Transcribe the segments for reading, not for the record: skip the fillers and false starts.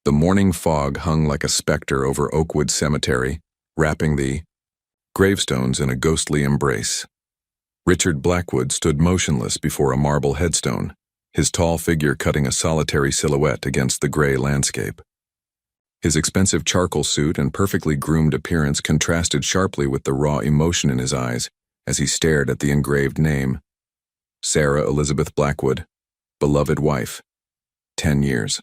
The morning fog hung like a specter over Oakwood Cemetery, wrapping the gravestones in a ghostly embrace. Richard Blackwood stood motionless before a marble headstone, his tall figure cutting a solitary silhouette against the gray landscape. His expensive charcoal suit and perfectly groomed appearance contrasted sharply with the raw emotion in his eyes as he stared at the engraved name. Sarah Elizabeth Blackwood, beloved wife. 10 years.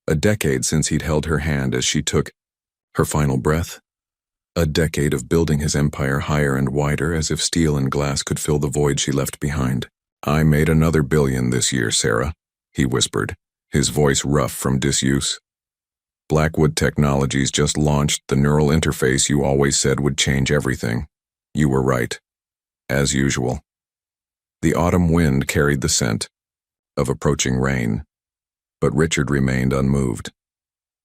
A decade since he'd held her hand as she took her final breath. A decade of building his empire higher and wider as if steel and glass could fill the void she left behind. "I made another billion this year, Sarah," he whispered, his voice rough from disuse. "Blackwood Technologies just launched the neural interface you always said would change everything. You were right. As usual." The autumn wind carried the scent of approaching rain, but Richard remained unmoved.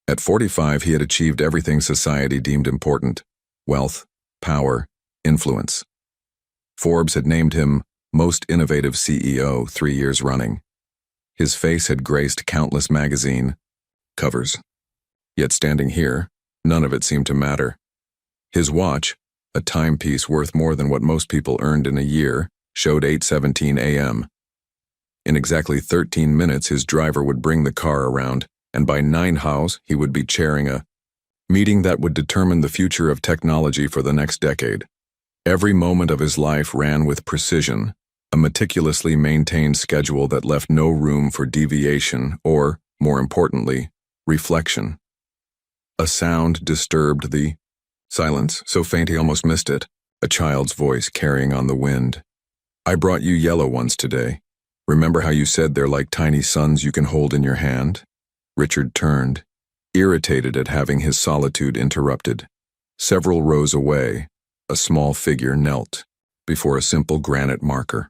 At 45, he had achieved everything society deemed important: wealth, power, influence. Forbes had named him most innovative CEO 3 years running. His face had graced countless magazine covers. Yet standing here, none of it seemed to matter. His watch, a timepiece worth more than what most people earned in a year, showed 8:17 a.m. In exactly 13 minutes, his driver would bring the car around, and by 9 hours, he would be chairing a meeting that would determine the future of technology for the next decade. Every moment of his life ran with precision, a meticulously maintained schedule that left no room for deviation or, more importantly, reflection. A sound disturbed the silence, so faint he almost missed it, a child's voice carrying on the wind. "I brought you yellow ones today. Remember how you said they're like tiny suns you can hold in your hand?" Richard turned, irritated at having his solitude interrupted. Several rows away, a small figure knelt before a simple granite marker.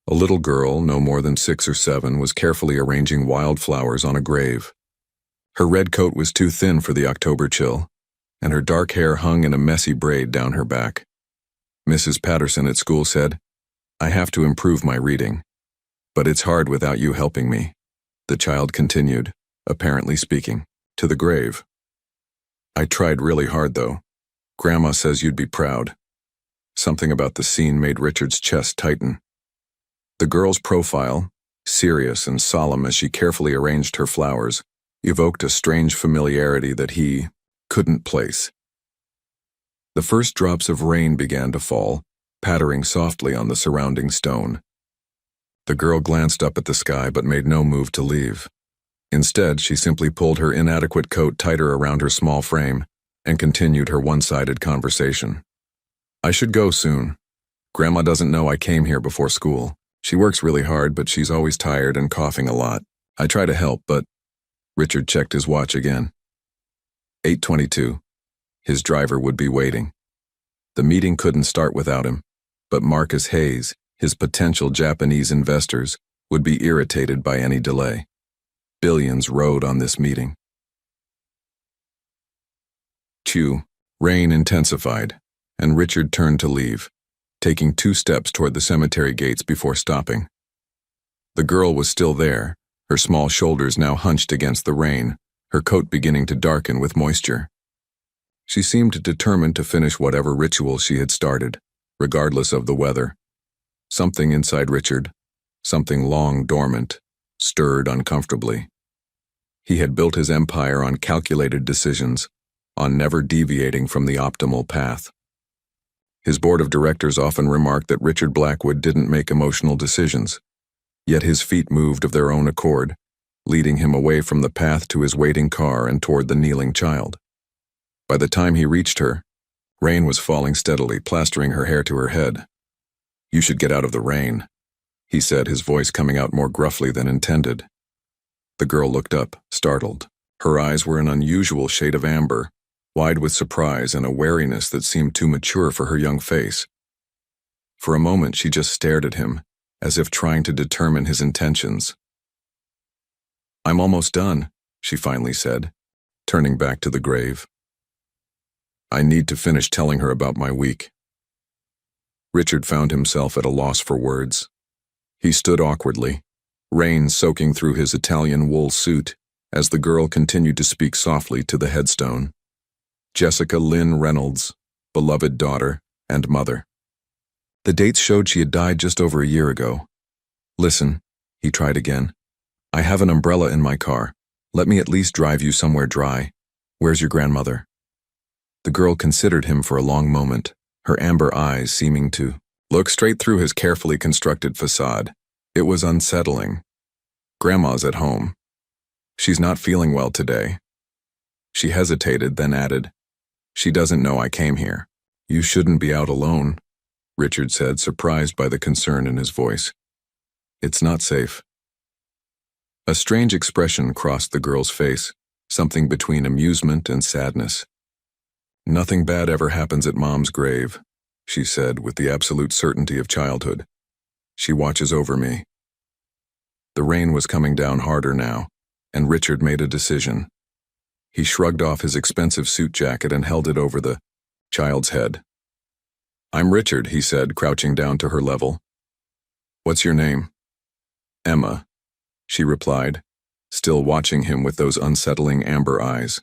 A little girl, no more than 6 or 7, was carefully arranging wildflowers on a grave. Her red coat was too thin for the October chill, and her dark hair hung in a messy braid down her back. Mrs. Patterson at school said, "I have to improve my reading, but it's hard without you helping me," the child continued, apparently speaking to the grave. "I tried really hard, though. Grandma says you'd be proud." Something about the scene made Richard's chest tighten. The girl's profile, serious and solemn as she carefully arranged her flowers, evoked a strange familiarity that he couldn't place. The first drops of rain began to fall, pattering softly on the surrounding stone. The girl glanced up at the sky but made no move to leave. Instead, she simply pulled her inadequate coat tighter around her small frame and continued her one-sided conversation. "I should go soon. Grandma doesn't know I came here before school. She works really hard, but she's always tired and coughing a lot. I try to help, but..." Richard checked his watch again. 8:22. His driver would be waiting. The meeting couldn't start without him, but Marcus Hayes, his potential Japanese investors, would be irritated by any delay. Billions rode on this meeting. Rain intensified, and Richard turned to leave, taking 2 steps toward the cemetery gates before stopping. The girl was still there, her small shoulders now hunched against the rain, her coat beginning to darken with moisture. She seemed determined to finish whatever ritual she had started, regardless of the weather. Something inside Richard, something long dormant, stirred uncomfortably. He had built his empire on calculated decisions, on never deviating from the optimal path. His board of directors often remarked that Richard Blackwood didn't make emotional decisions, yet his feet moved of their own accord, leading him away from the path to his waiting car and toward the kneeling child. By the time he reached her, rain was falling steadily, plastering her hair to her head. "You should get out of the rain," he said, his voice coming out more gruffly than intended. The girl looked up, startled. Her eyes were an unusual shade of amber, wide with surprise and a wariness that seemed too mature for her young face. For a moment she just stared at him, as if trying to determine his intentions. "I'm almost done," she finally said, turning back to the grave. "I need to finish telling her about my week." Richard found himself at a loss for words. He stood awkwardly, rain soaking through his Italian wool suit, as the girl continued to speak softly to the headstone. Jessica Lynn Reynolds, beloved daughter and mother. The dates showed she had died just over a year ago. Listen, he tried again. I have an umbrella in my car. Let me at least drive you somewhere dry. Where's your grandmother? The girl considered him for a long moment, her amber eyes seeming to look straight through his carefully constructed facade. It was unsettling. Grandma's at home. She's not feeling well today. She hesitated, then added, She doesn't know I came here. You shouldn't be out alone, Richard said, surprised by the concern in his voice. It's not safe. A strange expression crossed the girl's face, something between amusement and sadness. Nothing bad ever happens at Mom's grave, she said with the absolute certainty of childhood. She watches over me. The rain was coming down harder now, and Richard made a decision. He shrugged off his expensive suit jacket and held it over the child's head. I'm Richard, he said, crouching down to her level. What's your name? Emma, she replied, still watching him with those unsettling amber eyes.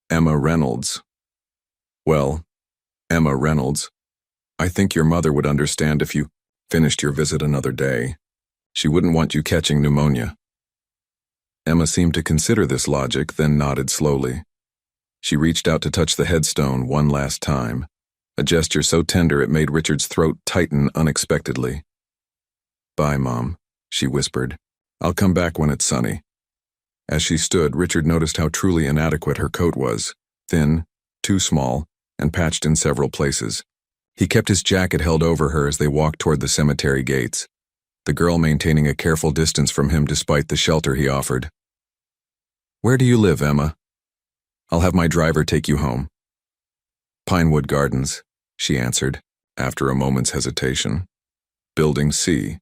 Emma Reynolds. Well, Emma Reynolds, I think your mother would understand if you finished your visit another day. She wouldn't want you catching pneumonia. Emma seemed to consider this logic, then nodded slowly. She reached out to touch the headstone one last time, a gesture so tender it made Richard's throat tighten unexpectedly. Bye, Mom, she whispered. I'll come back when it's sunny. As she stood, Richard noticed how truly inadequate her coat was, thin, too small, and patched in several places. He kept his jacket held over her as they walked toward the cemetery gates, the girl maintaining a careful distance from him despite the shelter he offered. Where do you live, Emma? I'll have my driver take you home. Pinewood Gardens, she answered, after a moment's hesitation. Building C.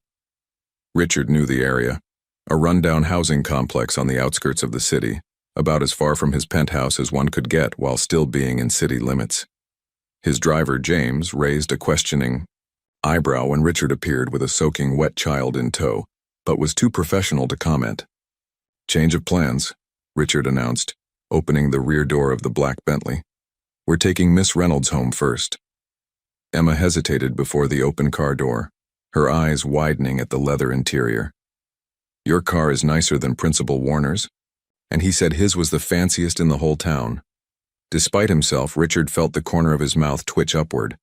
Richard knew the area, a rundown housing complex on the outskirts of the city, about as far from his penthouse as one could get while still being in city limits. His driver, James, raised a questioning eyebrow when Richard appeared with a soaking wet child in tow, but was too professional to comment. Change of plans, Richard announced, opening the rear door of the black Bentley. We're taking Miss Reynolds home first. Emma hesitated before the open car door, her eyes widening at the leather interior. Your car is nicer than Principal Warner's, and he said his was the fanciest in the whole town. Despite himself, Richard felt the corner of his mouth twitch upward.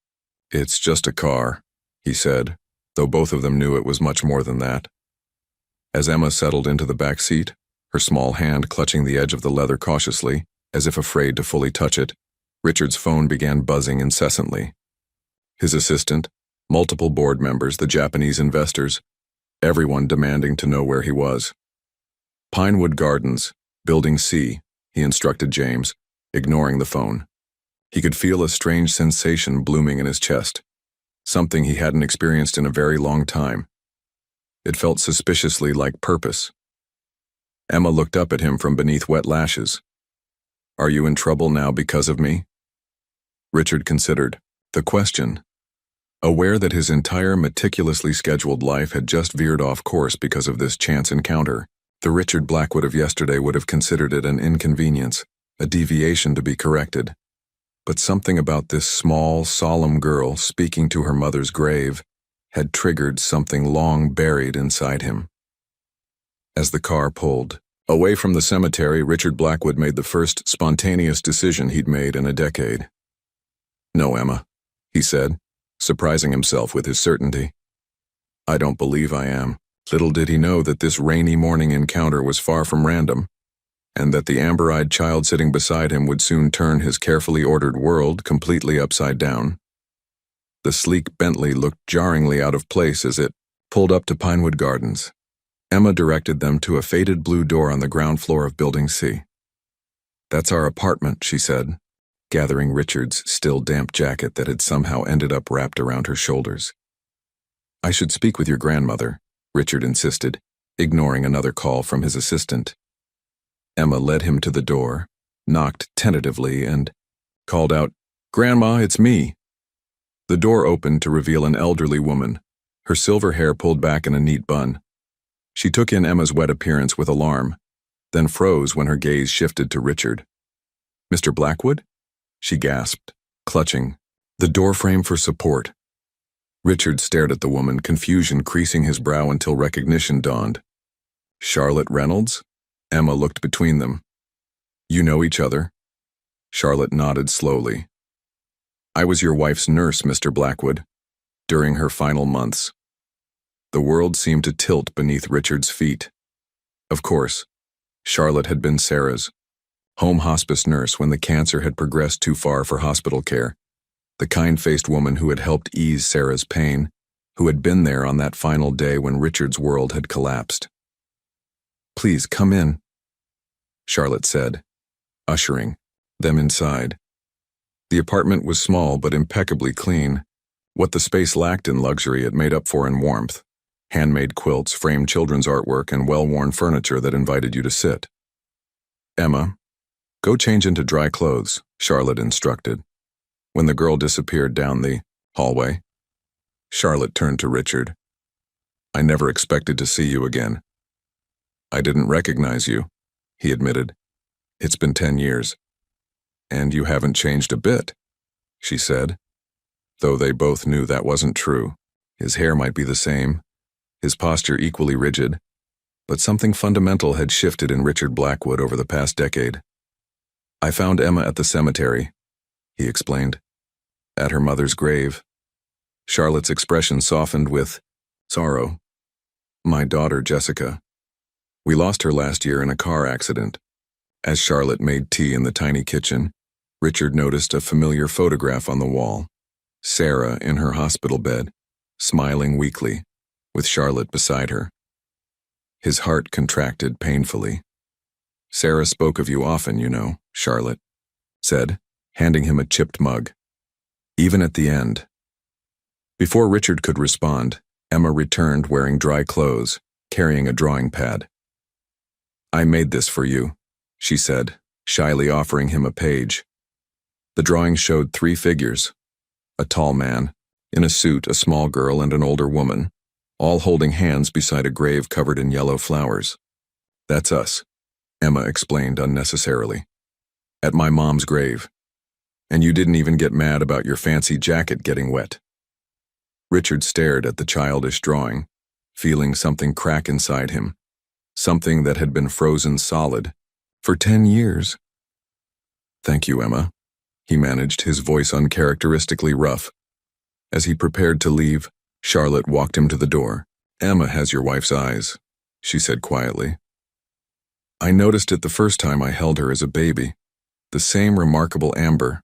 It's just a car, he said, though both of them knew it was much more than that. As Emma settled into the back seat, her small hand clutching the edge of the leather cautiously, as if afraid to fully touch it, Richard's phone began buzzing incessantly. His assistant, multiple board members, the Japanese investors, everyone demanding to know where he was. Pinewood Gardens, Building C, he instructed James, ignoring the phone. He could feel a strange sensation blooming in his chest, something he hadn't experienced in a very long time. It felt suspiciously like purpose. Emma looked up at him from beneath wet lashes. Are you in trouble now because of me? Richard considered the question, aware that his entire meticulously scheduled life had just veered off course because of this chance encounter. The Richard Blackwood of yesterday would have considered it an inconvenience, a deviation to be corrected. But something about this small, solemn girl speaking to her mother's grave had triggered something long buried inside him. As the car pulled away from the cemetery, Richard Blackwood made the first spontaneous decision he'd made in a decade. No, Emma, he said, surprising himself with his certainty. I don't believe I am. Little did he know that this rainy morning encounter was far from random, and that the amber-eyed child sitting beside him would soon turn his carefully ordered world completely upside down. The sleek Bentley looked jarringly out of place as it pulled up to Pinewood Gardens. Emma directed them to a faded blue door on the ground floor of Building C. That's our apartment, she said, gathering Richard's still damp jacket that had somehow ended up wrapped around her shoulders. I should speak with your grandmother, Richard insisted, ignoring another call from his assistant. Emma led him to the door, knocked tentatively, and called out, Grandma, it's me. The door opened to reveal an elderly woman, her silver hair pulled back in a neat bun. She took in Emma's wet appearance with alarm, then froze when her gaze shifted to Richard. "Mr. Blackwood?" she gasped, clutching the doorframe for support. Richard stared at the woman, confusion creasing his brow until recognition dawned. "Charlotte Reynolds?" Emma looked between them. "You know each other?" Charlotte nodded slowly. "I was your wife's nurse, Mr. Blackwood, during her final months." The world seemed to tilt beneath Richard's feet. Of course, Charlotte had been Sarah's home hospice nurse when the cancer had progressed too far for hospital care, the kind-faced woman who had helped ease Sarah's pain, who had been there on that final day when Richard's world had collapsed. "Please come in," Charlotte said, ushering them inside. The apartment was small but impeccably clean. What the space lacked in luxury, it made up for in warmth. Handmade quilts, framed children's artwork, and well-worn furniture that invited you to sit. "Emma, go change into dry clothes," Charlotte instructed. When the girl disappeared down the hallway, Charlotte turned to Richard. "I never expected to see you again." "I didn't recognize you," he admitted. "It's been 10 years. "And you haven't changed a bit," she said, though they both knew that wasn't true. His hair might be the same, his posture equally rigid, but something fundamental had shifted in Richard Blackwood over the past decade. "I found Emma at the cemetery," he explained, "at her mother's grave." Charlotte's expression softened with sorrow. "My daughter, Jessica. We lost her last year in a car accident." As Charlotte made tea in the tiny kitchen, Richard noticed a familiar photograph on the wall. Sarah in her hospital bed, smiling weakly, with Charlotte beside her. His heart contracted painfully. "Sarah spoke of you often, you know," Charlotte said, handing him a chipped mug. "Even at the end." Before Richard could respond, Emma returned wearing dry clothes, carrying a drawing pad. "I made this for you," she said, shyly offering him a page. The drawing showed 3 figures: a tall man, in a suit, a small girl, and an older woman, all holding hands beside a grave covered in yellow flowers. "That's us," Emma explained unnecessarily. "At my mom's grave. And you didn't even get mad about your fancy jacket getting wet." Richard stared at the childish drawing, feeling something crack inside him, something that had been frozen solid for 10 years. "Thank you, Emma," he managed, his voice uncharacteristically rough. As he prepared to leave, Charlotte walked him to the door. "Emma has your wife's eyes," she said quietly. "I noticed it the first time I held her as a baby. The same remarkable amber."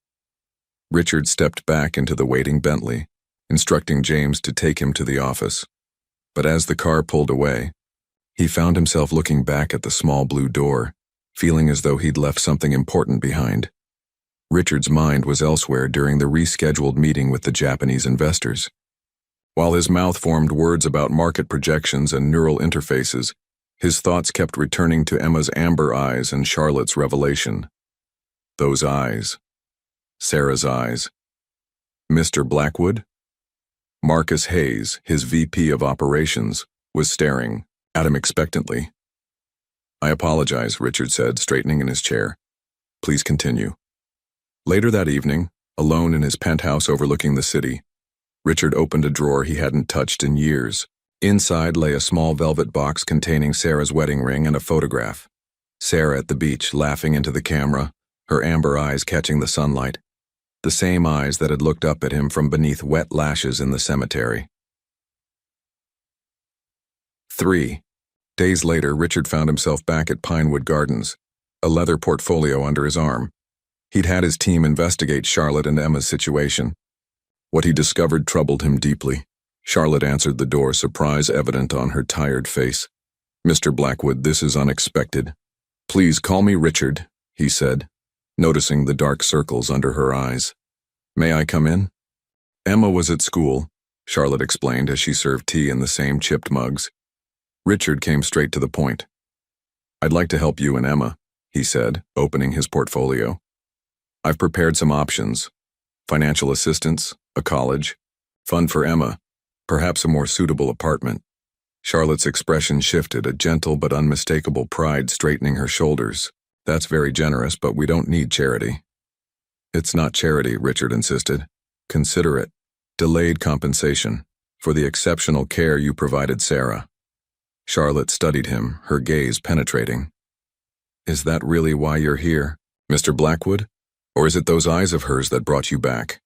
Richard stepped back into the waiting Bentley, instructing James to take him to the office. But as the car pulled away, he found himself looking back at the small blue door, feeling as though he'd left something important behind. Richard's mind was elsewhere during the rescheduled meeting with the Japanese investors. While his mouth formed words about market projections and neural interfaces, his thoughts kept returning to Emma's amber eyes and Charlotte's revelation. Those eyes. Sarah's eyes. Mr. Blackwood? Marcus Hayes, his VP of operations, was staring at him expectantly. "I apologize," Richard said, straightening in his chair. "Please continue." Later that evening, alone in his penthouse overlooking the city, Richard opened a drawer he hadn't touched in years. Inside lay a small velvet box containing Sarah's wedding ring and a photograph. Sarah at the beach, laughing into the camera, her amber eyes catching the sunlight. The same eyes that had looked up at him from beneath wet lashes in the cemetery. 3 days later, Richard found himself back at Pinewood Gardens, a leather portfolio under his arm. He'd had his team investigate Charlotte and Emma's situation. What he discovered troubled him deeply. Charlotte answered the door, surprise evident on her tired face. "Mr. Blackwood, this is unexpected. Please call me Richard," he said, noticing the dark circles under her eyes. "May I come in?" Emma was at school, Charlotte explained as she served tea in the same chipped mugs. Richard came straight to the point. "I'd like to help you and Emma," he said, opening his portfolio. "I've prepared some options: financial assistance, a college, fund for Emma, perhaps a more suitable apartment." Charlotte's expression shifted, a gentle but unmistakable pride straightening her shoulders. That's very generous, but we don't need charity. It's not charity, Richard insisted. Consider it delayed compensation for the exceptional care you provided Sarah. Charlotte studied him, her gaze penetrating. Is that really why you're here, Mr. Blackwood? Or is it those eyes of hers that brought you back?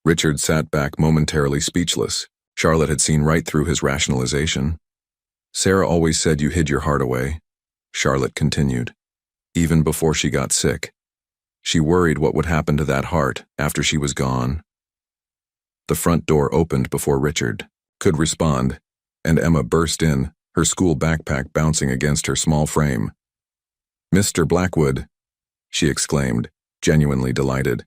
Richard sat back momentarily speechless. Charlotte had seen right through his rationalization. Sarah always said you hid your heart away, Charlotte continued. Even before she got sick. She worried what would happen to that heart after she was gone. The front door opened before Richard could respond, and Emma burst in, her school backpack bouncing against her small frame. Mr. Blackwood, she exclaimed, genuinely delighted.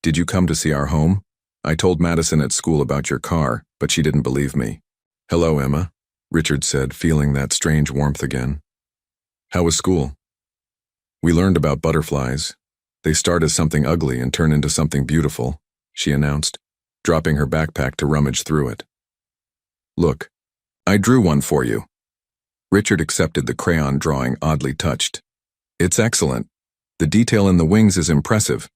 Did you come to see our home? I told Madison at school about your car, but she didn't believe me. Hello, Emma, Richard said, feeling that strange warmth again. How was school? We learned about butterflies. They start as something ugly and turn into something beautiful, she announced, dropping her backpack to rummage through it. Look, I drew one for you. Richard accepted the crayon drawing, oddly touched. It's excellent. The detail in the wings is impressive.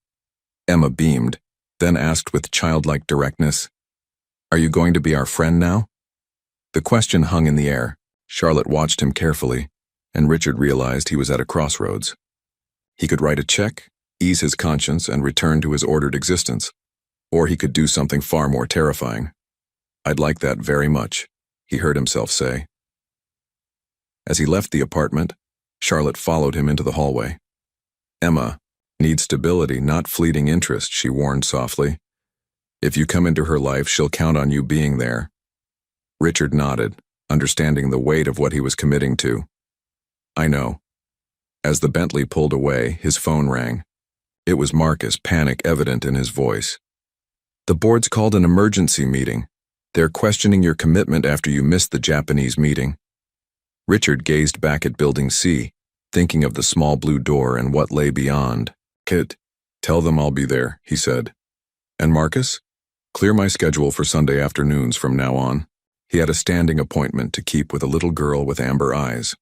Emma beamed, then asked with childlike directness, Are you going to be our friend now? The question hung in the air. Charlotte watched him carefully, and Richard realized he was at a crossroads. He could write a check, ease his conscience, and return to his ordered existence. Or he could do something far more terrifying. I'd like that very much, he heard himself say. As he left the apartment, Charlotte followed him into the hallway. Emma needs stability, not fleeting interest, she warned softly. If you come into her life, she'll count on you being there. Richard nodded, understanding the weight of what he was committing to. I know. As the Bentley pulled away, his phone rang. It was Marcus, panic evident in his voice. The board's called an emergency meeting. They're questioning your commitment after you missed the Japanese meeting. Richard gazed back at Building C, thinking of the small blue door and what lay beyond. Kit, tell them I'll be there, he said. And Marcus? Clear my schedule for Sunday afternoons from now on. He had a standing appointment to keep with a little girl with amber eyes.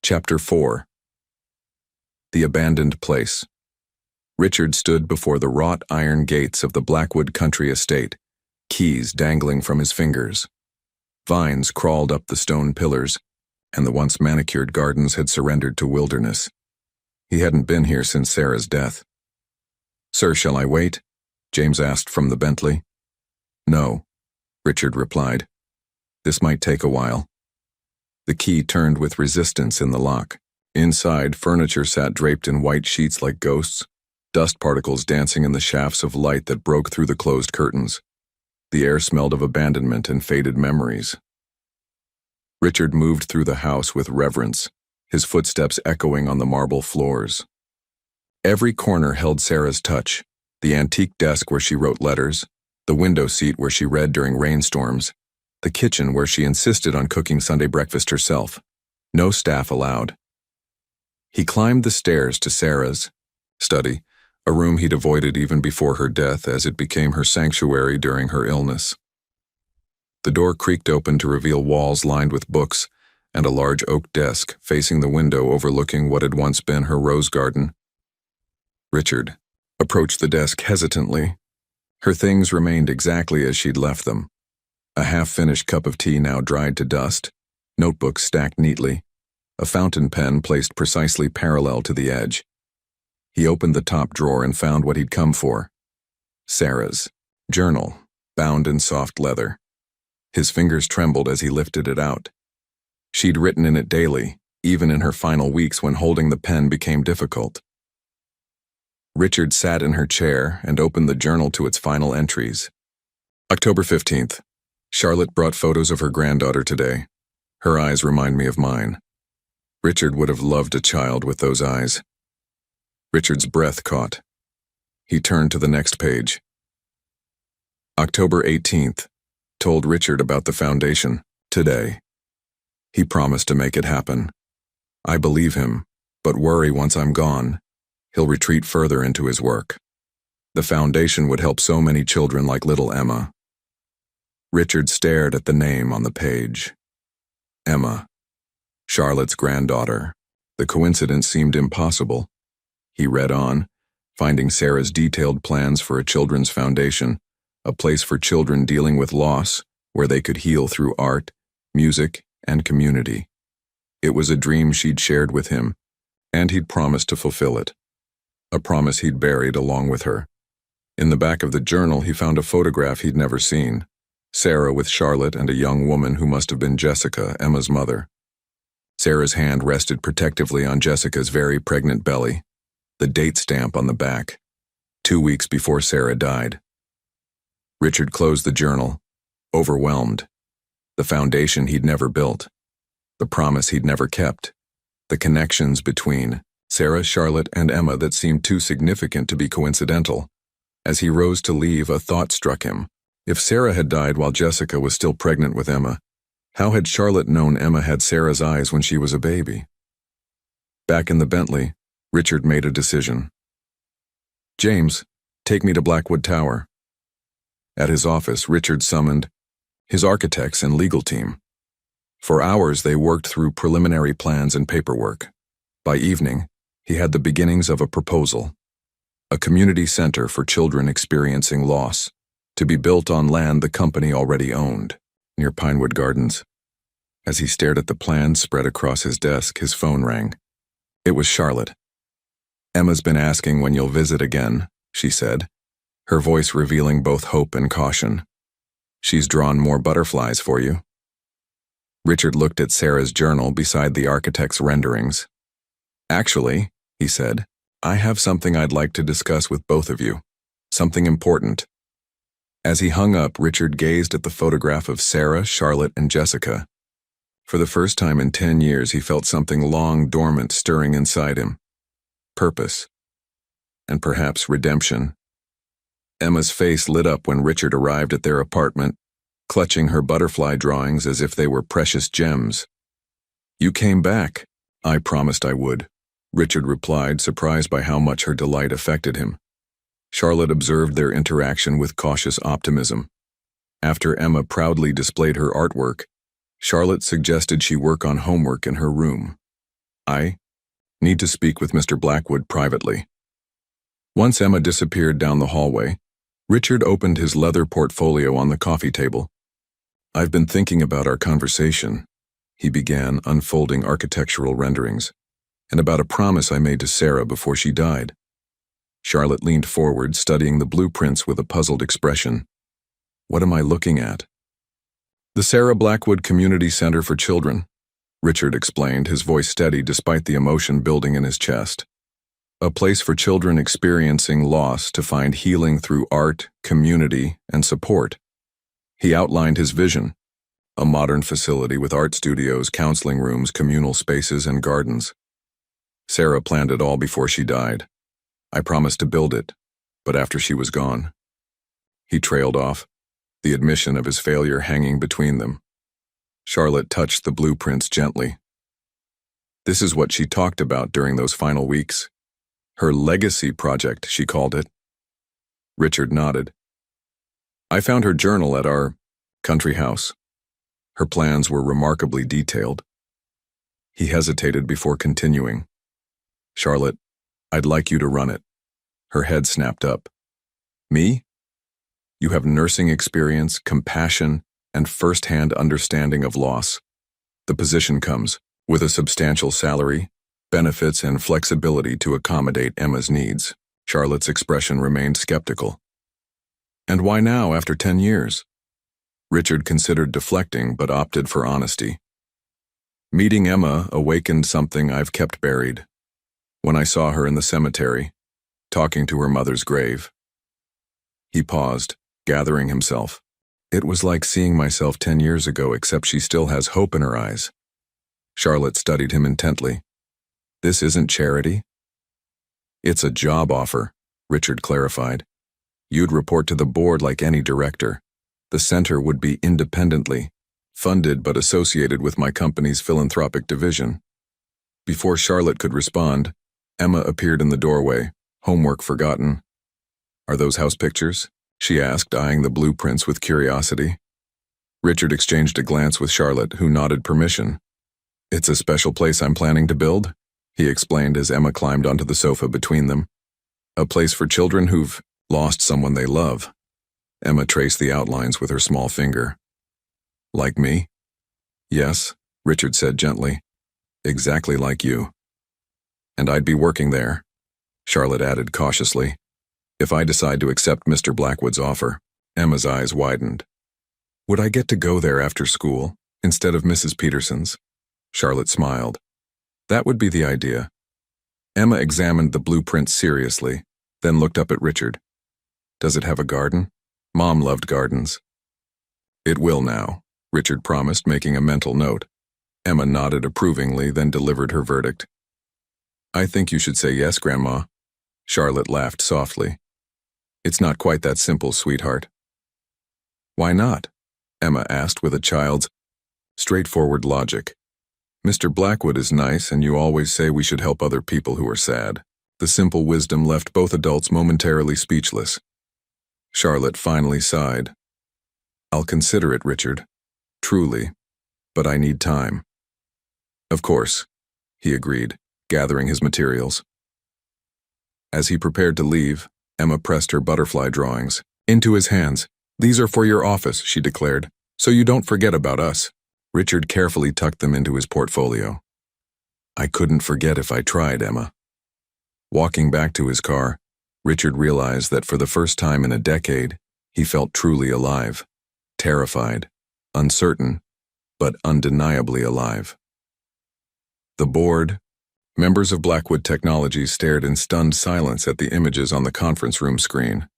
Chapter 4. The Abandoned Place. Richard stood before the wrought iron gates of the Blackwood country estate, keys dangling from his fingers. Vines crawled up the stone pillars, and the once manicured gardens had surrendered to wilderness. He hadn't been here since Sarah's death. Sir, shall I wait? James asked from the Bentley. No, Richard replied. This might take a while. The key turned with resistance in the lock. Inside, furniture sat draped in white sheets like ghosts, dust particles dancing in the shafts of light that broke through the closed curtains. The air smelled of abandonment and faded memories. Richard moved through the house with reverence, his footsteps echoing on the marble floors. Every corner held Sarah's touch, the antique desk where she wrote letters, the window seat where she read during rainstorms, the kitchen where she insisted on cooking Sunday breakfast herself. No staff allowed. He climbed the stairs to Sarah's study, a room he'd avoided even before her death as it became her sanctuary during her illness. The door creaked open to reveal walls lined with books and a large oak desk facing the window overlooking what had once been her rose garden. Richard approached the desk hesitantly. Her things remained exactly as she'd left them. A half-finished cup of tea now dried to dust, notebooks stacked neatly, a fountain pen placed precisely parallel to the edge. He opened the top drawer and found what he'd come for. Sarah's journal, bound in soft leather. His fingers trembled as he lifted it out. She'd written in it daily, even in her final weeks when holding the pen became difficult. Richard sat in her chair and opened the journal to its final entries. October 15th. Charlotte brought photos of her granddaughter today. Her eyes remind me of mine. Richard would have loved a child with those eyes. Richard's breath caught. He turned to the next page. October 18th. Told Richard about the foundation, today. He promised to make it happen. I believe him, but worry once I'm gone. He'll retreat further into his work. The foundation would help so many children like little Emma. Richard stared at the name on the page. Emma, Charlotte's granddaughter. The coincidence seemed impossible. He read on, finding Sarah's detailed plans for a children's foundation, a place for children dealing with loss, where they could heal through art, music, and community. It was a dream she'd shared with him, and he'd promised to fulfill it. A promise he'd buried along with her. In the back of the journal, he found a photograph he'd never seen. Sarah with Charlotte and a young woman who must have been Jessica, Emma's mother. Sarah's hand rested protectively on Jessica's very pregnant belly, the date stamp on the back, 2 weeks before Sarah died. Richard closed the journal, overwhelmed. The foundation he'd never built, the promise he'd never kept, the connections between Sarah, Charlotte, and Emma that seemed too significant to be coincidental. As he rose to leave, a thought struck him. If Sarah had died while Jessica was still pregnant with Emma, how had Charlotte known Emma had Sarah's eyes when she was a baby? Back in the Bentley, Richard made a decision. James, take me to Blackwood Tower. At his office, Richard summoned his architects and legal team. For hours, they worked through preliminary plans and paperwork. By evening, he had the beginnings of a proposal. A community center for children experiencing loss, to be built on land the company already owned, near Pinewood Gardens. As he stared at the plans spread across his desk, his phone rang. It was Charlotte. Emma's been asking when you'll visit again, she said, her voice revealing both hope and caution. She's drawn more butterflies for you. Richard looked at Sarah's journal beside the architect's renderings. Actually, he said, I have something I'd like to discuss with both of you. Something important. As he hung up, Richard gazed at the photograph of Sarah, Charlotte, and Jessica. For the first time in 10 years, he felt something long dormant stirring inside him. Purpose. And perhaps redemption. Emma's face lit up when Richard arrived at their apartment, clutching her butterfly drawings as if they were precious gems. You came back. I promised I would, Richard replied, surprised by how much her delight affected him. Charlotte observed their interaction with cautious optimism. After Emma proudly displayed her artwork, Charlotte suggested she work on homework in her room. I need to speak with Mr. Blackwood privately. Once Emma disappeared down the hallway, Richard opened his leather portfolio on the coffee table. I've been thinking about our conversation, he began, unfolding architectural renderings, and about a promise I made to Sarah before she died. Charlotte leaned forward, studying the blueprints with a puzzled expression. What am I looking at? The Sarah Blackwood Community Center for Children, Richard explained, his voice steady despite the emotion building in his chest. A place for children experiencing loss to find healing through art, community, and support. He outlined his vision, a modern facility with art studios, counseling rooms, communal spaces, and gardens. Sarah planned it all before she died. I promised to build it, but after she was gone. He trailed off, the admission of his failure hanging between them. Charlotte touched the blueprints gently. This is what she talked about during those final weeks. Her legacy project, she called it. Richard nodded. I found her journal at our country house. Her plans were remarkably detailed. He hesitated before continuing. Charlotte, I'd like you to run it. Her head snapped up. Me? You have nursing experience, compassion, and first-hand understanding of loss. The position comes with a substantial salary, benefits, and flexibility to accommodate Emma's needs. Charlotte's expression remained skeptical. And why now, after 10 years? Richard considered deflecting, but opted for honesty. Meeting Emma awakened something I've kept buried. When I saw her in the cemetery, talking to her mother's grave. He paused, gathering himself. It was like seeing myself 10 years ago, except she still has hope in her eyes. Charlotte studied him intently. This isn't charity? It's a job offer, Richard clarified. You'd report to the board like any director. The center would be independently funded but associated with my company's philanthropic division. Before Charlotte could respond, Emma appeared in the doorway, homework forgotten. Are those house pictures? She asked, eyeing the blueprints with curiosity. Richard exchanged a glance with Charlotte, who nodded permission. "It's a special place I'm planning to build," he explained as Emma climbed onto the sofa between them. "A place for children who've lost someone they love." Emma traced the outlines with her small finger. "Like me?" "Yes," Richard said gently. "Exactly like you." "And I'd be working there," Charlotte added cautiously, "if I decide to accept Mr. Blackwood's offer." Emma's eyes widened. "Would I get to go there after school, instead of Mrs. Peterson's?" Charlotte smiled. "That would be the idea." Emma examined the blueprint seriously, then looked up at Richard. "Does it have a garden? Mom loved gardens." "It will now," Richard promised, making a mental note. Emma nodded approvingly, then delivered her verdict. "I think you should say yes, Grandma." Charlotte laughed softly. "It's not quite that simple, sweetheart." "Why not?" Emma asked with a child's straightforward logic. "Mr. Blackwood is nice, and you always say we should help other people who are sad." The simple wisdom left both adults momentarily speechless. Charlotte finally sighed. "I'll consider it, Richard. Truly. But I need time." "Of course," he agreed, gathering his materials. As he prepared to leave, Emma pressed her butterfly drawings into his hands. "These are for your office," she declared, "so you don't forget about us." Richard carefully tucked them into his portfolio. "I couldn't forget if I tried, Emma." Walking back to his car, Richard realized that for the first time in a decade, he felt truly alive, terrified, uncertain, but undeniably alive. The board, members of Blackwood Technologies, stared in stunned silence at the images on the conference room screen.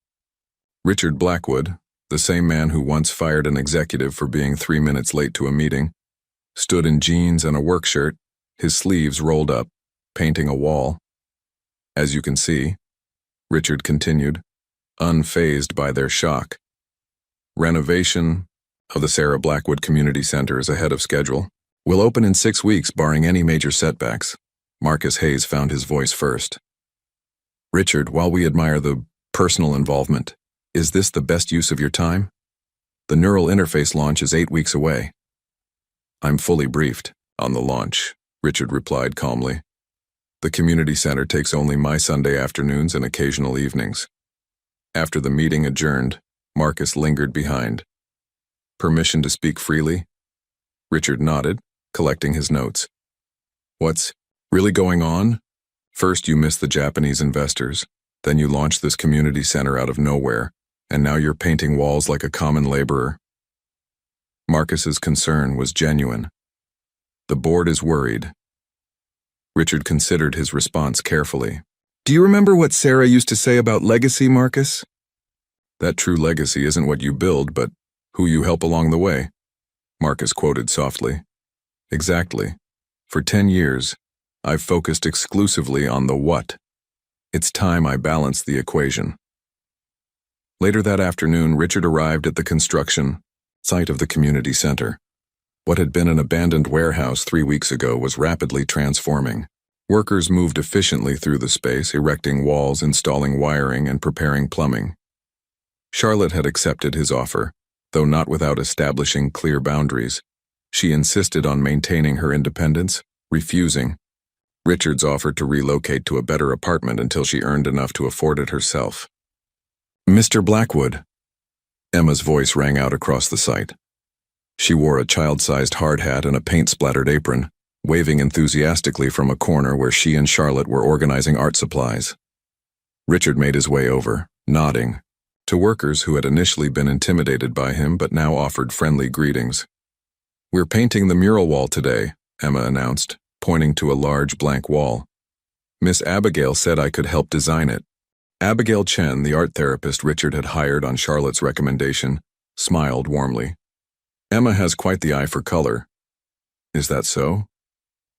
Richard Blackwood, the same man who once fired an executive for being 3 minutes late to a meeting, stood in jeans and a work shirt, his sleeves rolled up, painting a wall. "As you can see," Richard continued, unfazed by their shock, "renovation of the Sarah Blackwood Community Center is ahead of schedule. Will open in 6 weeks, barring any major setbacks." Marcus Hayes found his voice first. "Richard, while we admire the personal involvement, is this the best use of your time? The neural interface launch is 8 weeks away." "I'm fully briefed on the launch," Richard replied calmly. "The community center takes only my Sunday afternoons and occasional evenings." After the meeting adjourned, Marcus lingered behind. "Permission to speak freely?" Richard nodded, collecting his notes. "What's really going on? First you missed the Japanese investors, then you launched this community center out of nowhere, and now you're painting walls like a common laborer." Marcus's concern was genuine. "The board is worried." Richard considered his response carefully. "Do you remember what Sarah used to say about legacy, Marcus? That true legacy isn't what you build, but who you help along the way," Marcus quoted softly. "Exactly. For 10 years, I've focused exclusively on the what. It's time I balanced the equation." Later that afternoon, Richard arrived at the construction site of the community center. What had been an abandoned warehouse 3 weeks ago was rapidly transforming. Workers moved efficiently through the space, erecting walls, installing wiring, and preparing plumbing. Charlotte had accepted his offer, though not without establishing clear boundaries. She insisted on maintaining her independence, refusing Richard's offer to relocate to a better apartment until she earned enough to afford it herself. "Mr. Blackwood," Emma's voice rang out across the site. She wore a child-sized hard hat and a paint-splattered apron, waving enthusiastically from a corner where she and Charlotte were organizing art supplies. Richard made his way over, nodding, to workers who had initially been intimidated by him but now offered friendly greetings. "We're painting the mural wall today," Emma announced, pointing to a large blank wall. "Miss Abigail said I could help design it." Abigail Chen, the art therapist Richard had hired on Charlotte's recommendation, smiled warmly. "Emma has quite the eye for color." "Is that so?"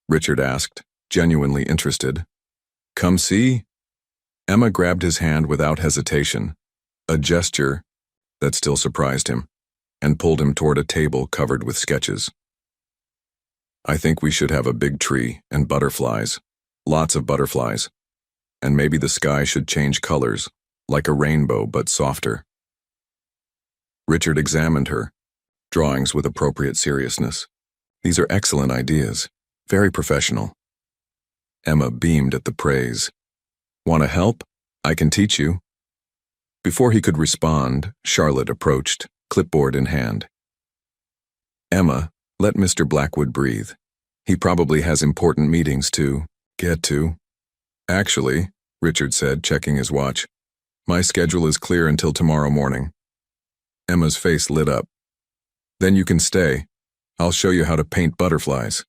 Richard asked, genuinely interested. "Come see." Emma grabbed his hand without hesitation, a gesture that still surprised him, and pulled him toward a table covered with sketches. "I think we should have a big tree and butterflies, lots of butterflies, and maybe the sky should change colors, like a rainbow but softer." Richard examined her, drawings with appropriate seriousness. These are excellent ideas, very professional. Emma beamed at the praise. Want to help? I can teach you. Before he could respond, Charlotte approached, clipboard in hand. Emma, let Mr. Blackwood breathe. He probably has important meetings to get to. Actually, Richard said, checking his watch, my schedule is clear until tomorrow morning. Emma's face lit up. Then you can stay. I'll show you how to paint butterflies.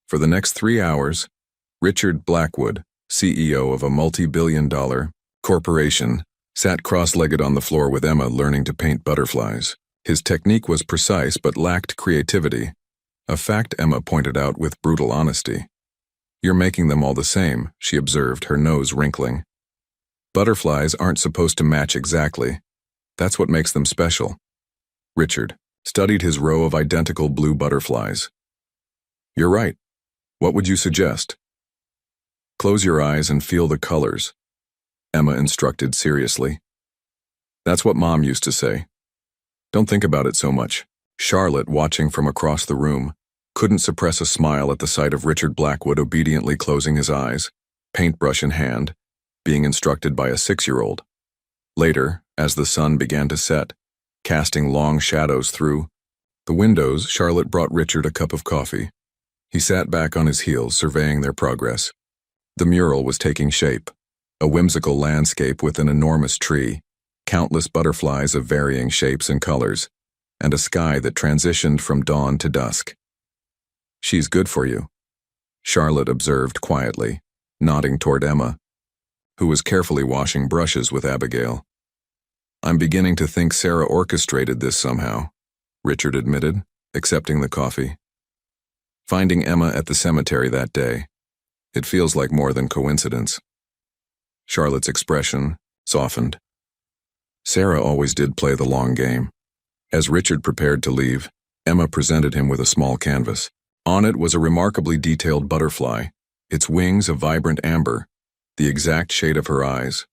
For the next 3 hours, Richard Blackwood, CEO of a multi-billion-dollar corporation, sat cross-legged on the floor with Emma learning to paint butterflies. His technique was precise but lacked creativity, a fact Emma pointed out with brutal honesty. You're making them all the same, she observed, her nose wrinkling. Butterflies aren't supposed to match exactly. That's what makes them special. Richard studied his row of identical blue butterflies. You're right. What would you suggest? Close your eyes and feel the colors, Emma instructed seriously. That's what Mom used to say. Don't think about it so much. Charlotte, watching from across the room, couldn't suppress a smile at the sight of Richard Blackwood obediently closing his eyes, paintbrush in hand, being instructed by a 6-year-old. Later, as the sun began to set, casting long shadows through the windows, Charlotte brought Richard a cup of coffee. He sat back on his heels, surveying their progress. The mural was taking shape, a whimsical landscape with an enormous tree, countless butterflies of varying shapes and colors, and a sky that transitioned from dawn to dusk. She's good for you, Charlotte observed quietly, nodding toward Emma, who was carefully washing brushes with Abigail. I'm beginning to think Sarah orchestrated this somehow, Richard admitted, accepting the coffee. Finding Emma at the cemetery that day, it feels like more than coincidence. Charlotte's expression softened. Sarah always did play the long game. As Richard prepared to leave, Emma presented him with a small canvas. On it was a remarkably detailed butterfly, its wings a vibrant amber, the exact shade of her eyes.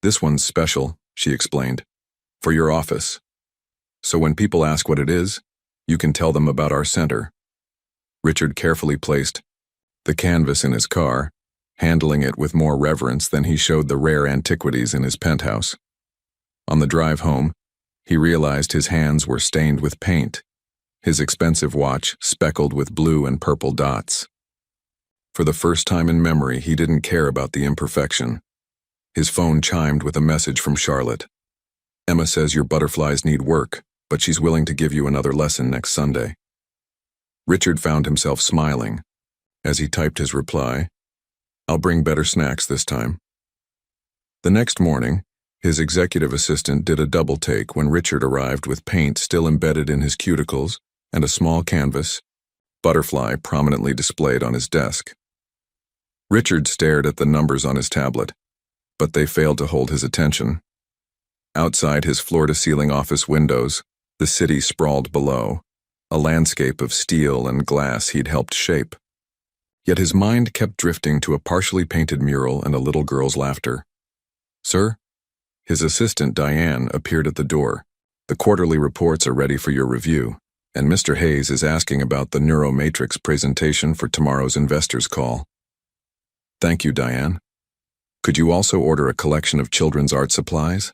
This one's special, she explained, for your office. So when people ask what it is, you can tell them about our center. Richard carefully placed the canvas in his car, handling it with more reverence than he showed the rare antiquities in his penthouse. On the drive home, he realized his hands were stained with paint, his expensive watch speckled with blue and purple dots. For the first time in memory, he didn't care about the imperfection. His phone chimed with a message from Charlotte. Emma says your butterflies need work, but she's willing to give you another lesson next Sunday. Richard found himself smiling as he typed his reply. I'll bring better snacks this time. The next morning, his executive assistant did a double take when Richard arrived with paint still embedded in his cuticles and a small canvas, butterfly prominently displayed on his desk. Richard stared at the numbers on his tablet, but they failed to hold his attention. Outside his floor-to-ceiling office windows, the city sprawled below, a landscape of steel and glass he'd helped shape. Yet his mind kept drifting to a partially painted mural and a little girl's laughter. Sir? His assistant, Diane, appeared at the door. The quarterly reports are ready for your review, and Mr. Hayes is asking about the neuromatrix presentation for tomorrow's investors' call. Thank you, Diane. Could you also order a collection of children's art supplies?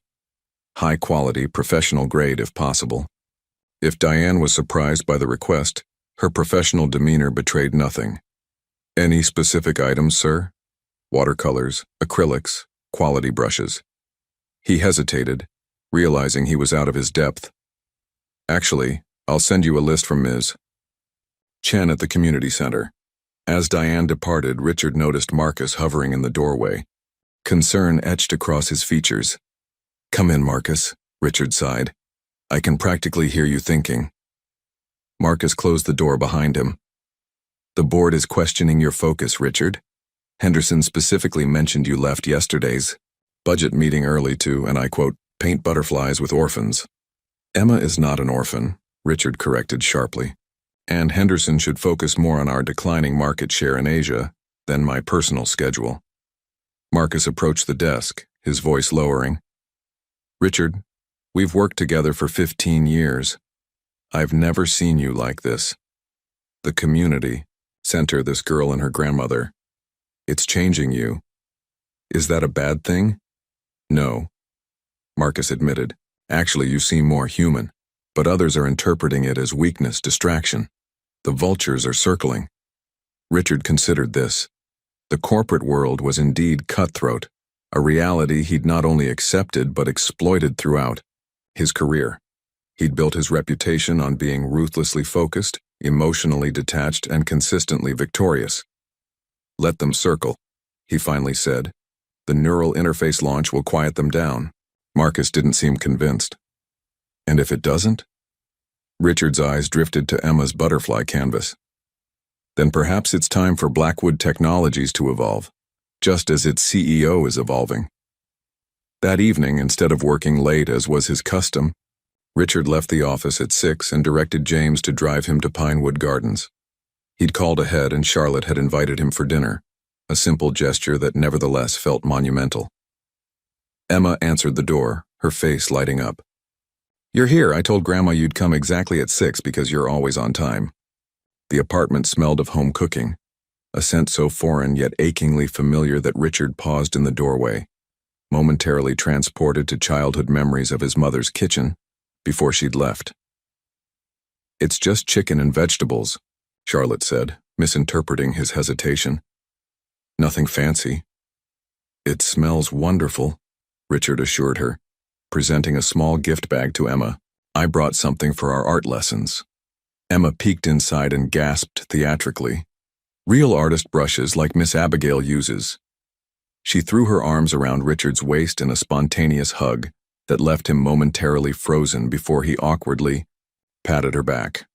High quality, professional grade if possible. If Diane was surprised by the request, her professional demeanor betrayed nothing. Any specific items, sir? Watercolors, acrylics, quality brushes. He hesitated, realizing he was out of his depth. Actually, I'll send you a list from Ms. Chen at the community center. As Diane departed, Richard noticed Marcus hovering in the doorway. Concern etched across his features. Come in, Marcus, Richard sighed. I can practically hear you thinking. Marcus closed the door behind him. The board is questioning your focus, Richard. Henderson specifically mentioned you left yesterday's budget meeting early to, and I quote, paint butterflies with orphans. Emma is not an orphan, Richard corrected sharply. And Henderson should focus more on our declining market share in Asia than my personal schedule. Marcus approached the desk, his voice lowering. Richard, we've worked together for 15 years. I've never seen you like this. The community, center this girl and her grandmother. It's changing you. Is that a bad thing? No, Marcus admitted. Actually, you seem more human, but others are interpreting it as weakness, distraction. The vultures are circling. Richard considered this. The corporate world was indeed cutthroat, a reality he'd not only accepted but exploited throughout his career. He'd built his reputation on being ruthlessly focused, emotionally detached, and consistently victorious. Let them circle, he finally said. The neural interface launch will quiet them down. Marcus didn't seem convinced. And if it doesn't? Richard's eyes drifted to Emma's butterfly canvas. Then perhaps it's time for Blackwood Technologies to evolve, just as its CEO is evolving. That evening, instead of working late as was his custom, Richard left the office at 6 and directed James to drive him to Pinewood Gardens. He'd called ahead and Charlotte had invited him for dinner, a simple gesture that nevertheless felt monumental. Emma answered the door, her face lighting up. "You're here. I told Grandma you'd come exactly at 6 because you're always on time." The apartment smelled of home cooking, a scent so foreign yet achingly familiar that Richard paused in the doorway, momentarily transported to childhood memories of his mother's kitchen before she'd left. "It's just chicken and vegetables," Charlotte said, misinterpreting his hesitation. "Nothing fancy." "It smells wonderful," Richard assured her, presenting a small gift bag to Emma. "I brought something for our art lessons." Emma peeked inside and gasped theatrically. "Real artist brushes like Miss Abigail uses." She threw her arms around Richard's waist in a spontaneous hug that left him momentarily frozen before he awkwardly patted her back.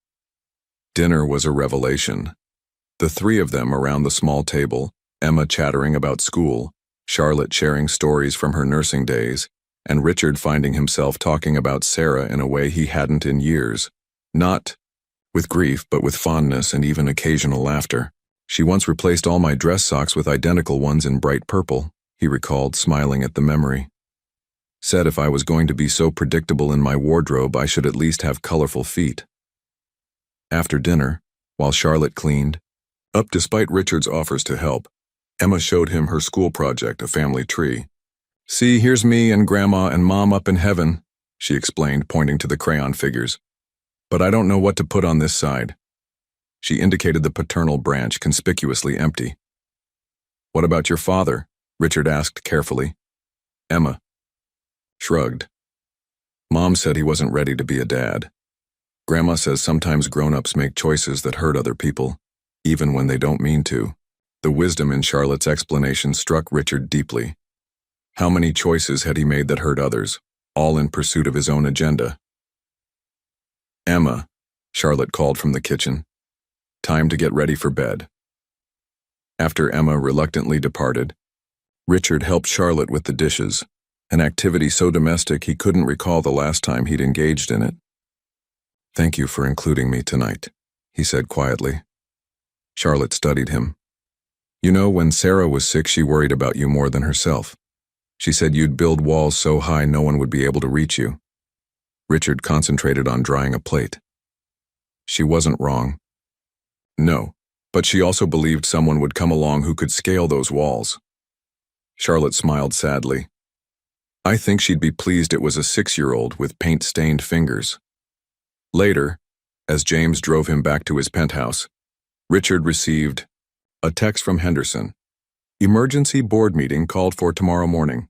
Dinner was a revelation. The three of them around the small table, Emma chattering about school, Charlotte sharing stories from her nursing days, and Richard finding himself talking about Sarah in a way he hadn't in years. Not with grief, but with fondness and even occasional laughter. "She once replaced all my dress socks with identical ones in bright purple," he recalled, smiling at the memory. "Said if I was going to be so predictable in my wardrobe, I should at least have colorful feet." After dinner, while Charlotte cleaned up despite Richard's offers to help, Emma showed him her school project, a family tree. "See, here's me and Grandma and Mom up in heaven," she explained, pointing to the crayon figures. "But I don't know what to put on this side." She indicated the paternal branch, conspicuously empty. "What about your father?" Richard asked carefully. Emma shrugged. "Mom said he wasn't ready to be a dad. Grandma says sometimes grown-ups make choices that hurt other people, even when they don't mean to." The wisdom in Charlotte's explanation struck Richard deeply. How many choices had he made that hurt others, all in pursuit of his own agenda? "Emma," Charlotte called from the kitchen. "Time to get ready for bed." After Emma reluctantly departed, Richard helped Charlotte with the dishes, an activity so domestic he couldn't recall the last time he'd engaged in it. "Thank you for including me tonight," he said quietly. Charlotte studied him. "You know, when Sarah was sick, she worried about you more than herself. She said you'd build walls so high no one would be able to reach you." Richard concentrated on drying a plate. "She wasn't wrong." "No, but she also believed someone would come along who could scale those walls." Charlotte smiled sadly. "I think she'd be pleased it was a 6-year-old with paint-stained fingers." Later, as James drove him back to his penthouse, Richard received a text from Henderson. "Emergency board meeting called for tomorrow morning.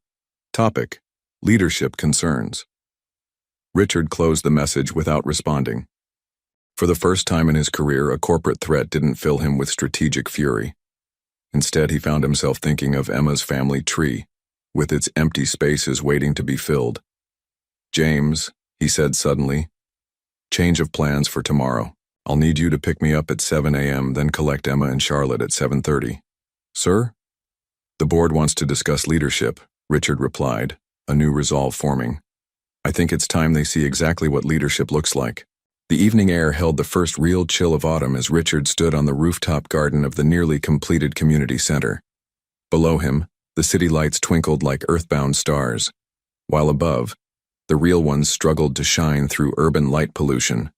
Topic: leadership concerns." Richard closed the message without responding. For the first time in his career, a corporate threat didn't fill him with strategic fury. Instead, he found himself thinking of Emma's family tree, with its empty spaces waiting to be filled. "James," he said suddenly, "change of plans for tomorrow. I'll need you to pick me up at 7 a.m., then collect Emma and Charlotte at 7:30. "Sir?" "The board wants to discuss leadership," Richard replied, a new resolve forming. "I think it's time they see exactly what leadership looks like." The evening air held the first real chill of autumn as Richard stood on the rooftop garden of the nearly completed community center. Below him, the city lights twinkled like earthbound stars, while above, the real ones struggled to shine through urban light pollution.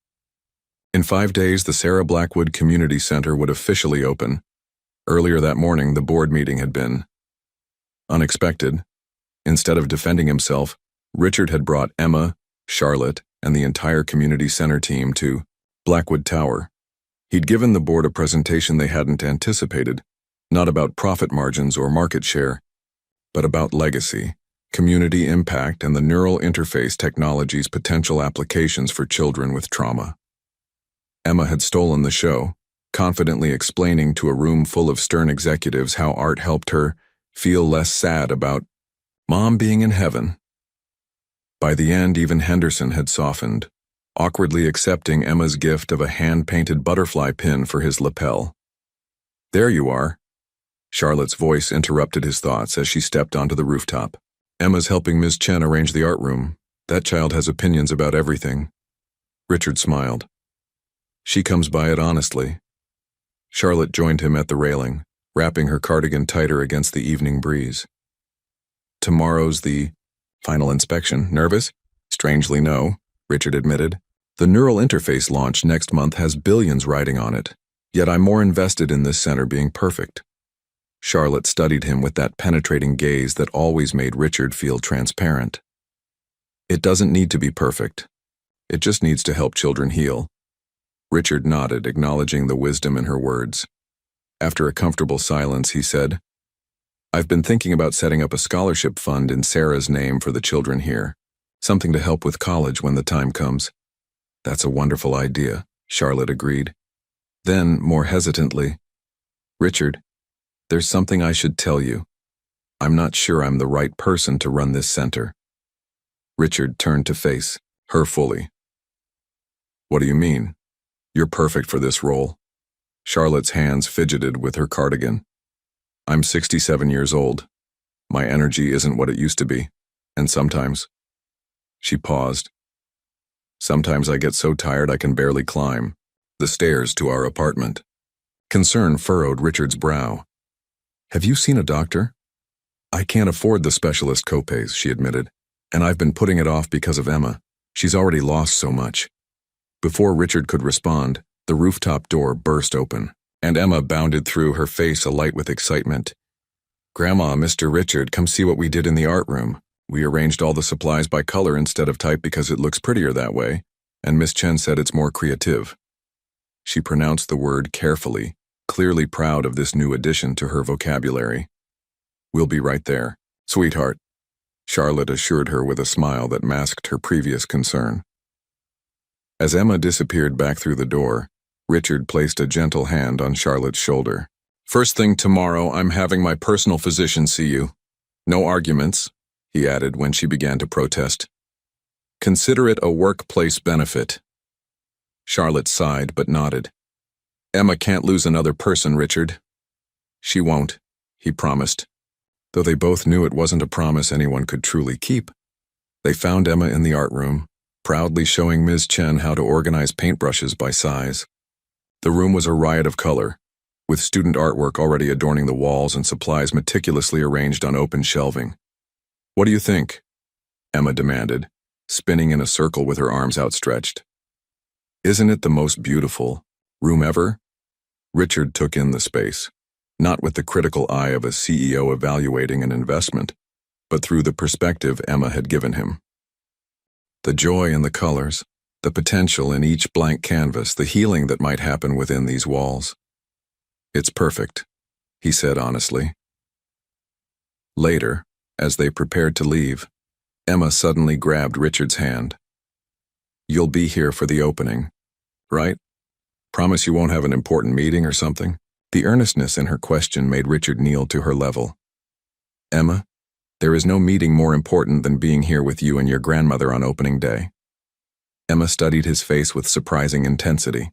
In 5 days, the Sarah Blackwood Community Center would officially open. Earlier that morning, the board meeting had been unexpected. Instead of defending himself, Richard had brought Emma, Charlotte, and the entire community center team to Blackwood Tower. He'd given the board a presentation they hadn't anticipated, not about profit margins or market share, but about legacy, community impact, and the neural interface technology's potential applications for children with trauma. Emma had stolen the show, confidently explaining to a room full of stern executives how art helped her feel less sad about Mom being in heaven. By the end, even Henderson had softened, awkwardly accepting Emma's gift of a hand-painted butterfly pin for his lapel. "There you are." Charlotte's voice interrupted his thoughts as she stepped onto the rooftop. "Emma's helping Ms. Chen arrange the art room. That child has opinions about everything." Richard smiled. "She comes by it honestly." Charlotte joined him at the railing, wrapping her cardigan tighter against the evening breeze. "Tomorrow's the final inspection. Nervous?" "Strangely, no," Richard admitted. "The neural interface launch next month has billions riding on it. Yet I'm more invested in this center being perfect." Charlotte studied him with that penetrating gaze that always made Richard feel transparent. "It doesn't need to be perfect. It just needs to help children heal." Richard nodded, acknowledging the wisdom in her words. After a comfortable silence, he said, "I've been thinking about setting up a scholarship fund in Sarah's name for the children here. Something to help with college when the time comes." "That's a wonderful idea," Charlotte agreed. Then, more hesitantly, "Richard, there's something I should tell you. I'm not sure I'm the right person to run this center." Richard turned to face her fully. "What do you mean? You're perfect for this role." Charlotte's hands fidgeted with her cardigan. "I'm 67 years old. My energy isn't what it used to be, and sometimes—" She paused. "Sometimes I get so tired I can barely climb the stairs to our apartment." Concern furrowed Richard's brow. "Have you seen a doctor?" "I can't afford the specialist copays," she admitted, "and I've been putting it off because of Emma. She's already lost so much." Before Richard could respond, the rooftop door burst open, and Emma bounded through, her face alight with excitement. "Grandma, Mr. Richard, come see what we did in the art room. We arranged all the supplies by color instead of type because it looks prettier that way, and Miss Chen said it's more creative." She pronounced the word carefully, clearly proud of this new addition to her vocabulary. "We'll be right there, sweetheart," Charlotte assured her with a smile that masked her previous concern. As Emma disappeared back through the door, Richard placed a gentle hand on Charlotte's shoulder. "First thing tomorrow, I'm having my personal physician see you. No arguments," he added when she began to protest. "Consider it a workplace benefit." Charlotte sighed but nodded. "Emma can't lose another person, Richard." "She won't," he promised, though they both knew it wasn't a promise anyone could truly keep. They found Emma in the art room, proudly showing Ms. Chen how to organize paintbrushes by size. The room was a riot of color, with student artwork already adorning the walls and supplies meticulously arranged on open shelving. "What do you think?" Emma demanded, spinning in a circle with her arms outstretched. "Isn't it the most beautiful room ever?" Richard took in the space, not with the critical eye of a CEO evaluating an investment, but through the perspective Emma had given him. The joy in the colors, the potential in each blank canvas, the healing that might happen within these walls. "It's perfect," he said honestly. Later, as they prepared to leave, Emma suddenly grabbed Richard's hand. "You'll be here for the opening, right? Promise you won't have an important meeting or something?" The earnestness in her question made Richard kneel to her level. "Emma, there is no meeting more important than being here with you and your grandmother on opening day." Emma studied his face with surprising intensity.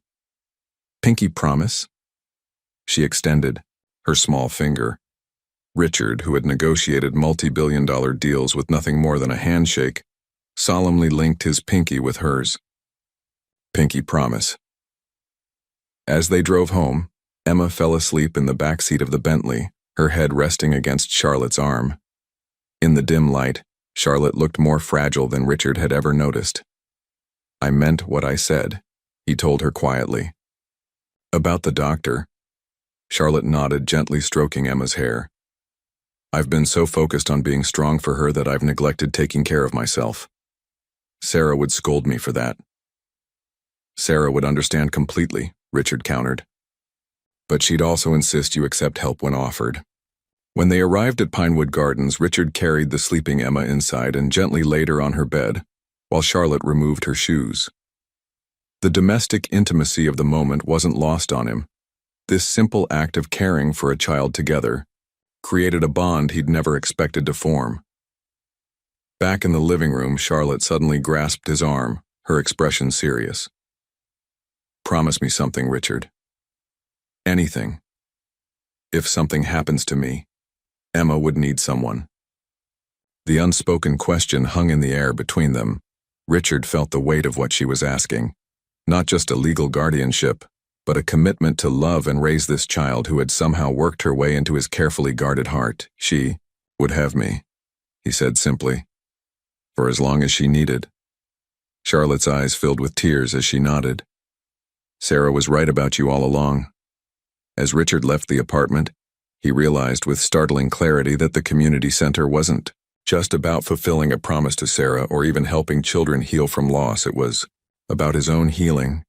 "Pinky promise?" She extended her small finger. Richard, who had negotiated multi-billion-dollar deals with nothing more than a handshake, solemnly linked his pinky with hers. "Pinky promise." As they drove home, Emma fell asleep in the back seat of the Bentley, her head resting against Charlotte's arm. In the dim light, Charlotte looked more fragile than Richard had ever noticed. "I meant what I said," he told her quietly. About the doctor? Charlotte nodded, gently stroking Emma's hair. I've been so focused on being strong for her that I've neglected taking care of myself. Sarah would scold me for that. Sarah would understand completely, Richard countered. But she'd also insist you accept help when offered. When they arrived at Pinewood Gardens, Richard carried the sleeping Emma inside and gently laid her on her bed, while Charlotte removed her shoes. The domestic intimacy of the moment wasn't lost on him. This simple act of caring for a child together created a bond he'd never expected to form. Back in the living room, Charlotte suddenly grasped his arm, her expression serious. Promise me something, Richard. Anything. If something happens to me, Emma would need someone. The unspoken question hung in the air between them. Richard felt the weight of what she was asking. Not just a legal guardianship, but a commitment to love and raise this child who had somehow worked her way into his carefully guarded heart. She would have me, he said simply, for as long as she needed. Charlotte's eyes filled with tears as she nodded. Sarah was right about you all along. As Richard left the apartment, he realized with startling clarity that the community center wasn't just about fulfilling a promise to Sarah or even helping children heal from loss. It was about his own healing,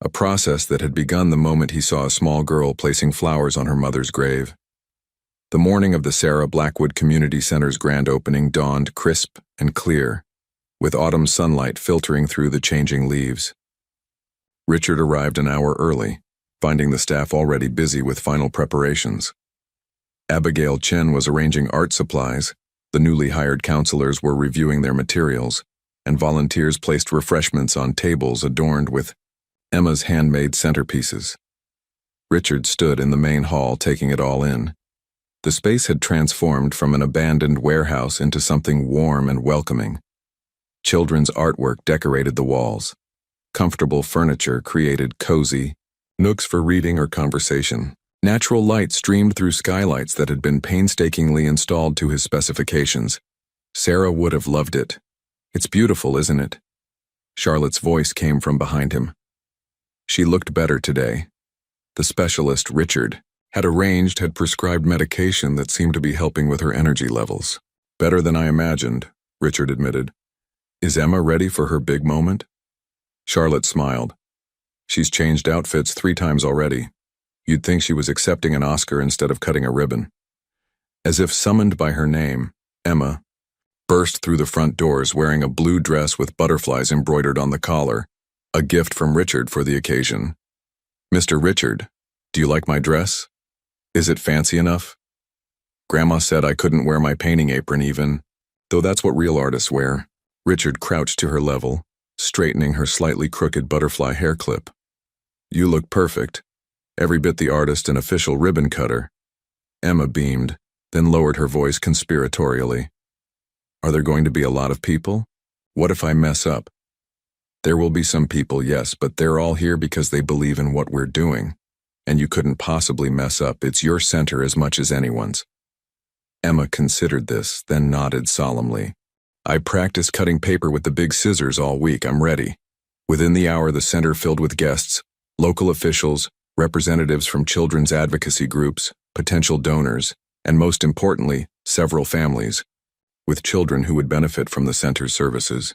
a process that had begun the moment he saw a small girl placing flowers on her mother's grave. The morning of the Sarah Blackwood Community Center's grand opening dawned crisp and clear, with autumn sunlight filtering through the changing leaves. Richard arrived an hour early, finding the staff already busy with final preparations. Abigail Chen was arranging art supplies, the newly hired counselors were reviewing their materials, and volunteers placed refreshments on tables adorned with Emma's handmade centerpieces. Richard stood in the main hall taking it all in. The space had transformed from an abandoned warehouse into something warm and welcoming. Children's artwork decorated the walls. Comfortable furniture created cozy nooks for reading or conversation. Natural light streamed through skylights that had been painstakingly installed to his specifications. Sarah would have loved it. It's beautiful, isn't it? Charlotte's voice came from behind him. She looked better today. The specialist, Richard, had prescribed medication that seemed to be helping with her energy levels. Better than I imagined, Richard admitted. Is Emma ready for her big moment? Charlotte smiled. She's changed outfits 3 times already. You'd think she was accepting an Oscar instead of cutting a ribbon. As if summoned by her name, Emma burst through the front doors wearing a blue dress with butterflies embroidered on the collar, a gift from Richard for the occasion. Mr. Richard, do you like my dress? Is it fancy enough? Grandma said I couldn't wear my painting apron even, though that's what real artists wear. Richard crouched to her level, straightening her slightly crooked butterfly hair clip. You look perfect. Every bit the artist and official ribbon cutter. Emma beamed, then lowered her voice conspiratorially. Are there going to be a lot of people? What if I mess up? There will be some people, yes, but they're all here because they believe in what we're doing. And you couldn't possibly mess up. It's your center as much as anyone's. Emma considered this, then nodded solemnly. I practiced cutting paper with the big scissors all week. I'm ready. Within the hour, the center filled with guests, local officials, representatives from children's advocacy groups, potential donors, and most importantly, several families, with children who would benefit from the center's services.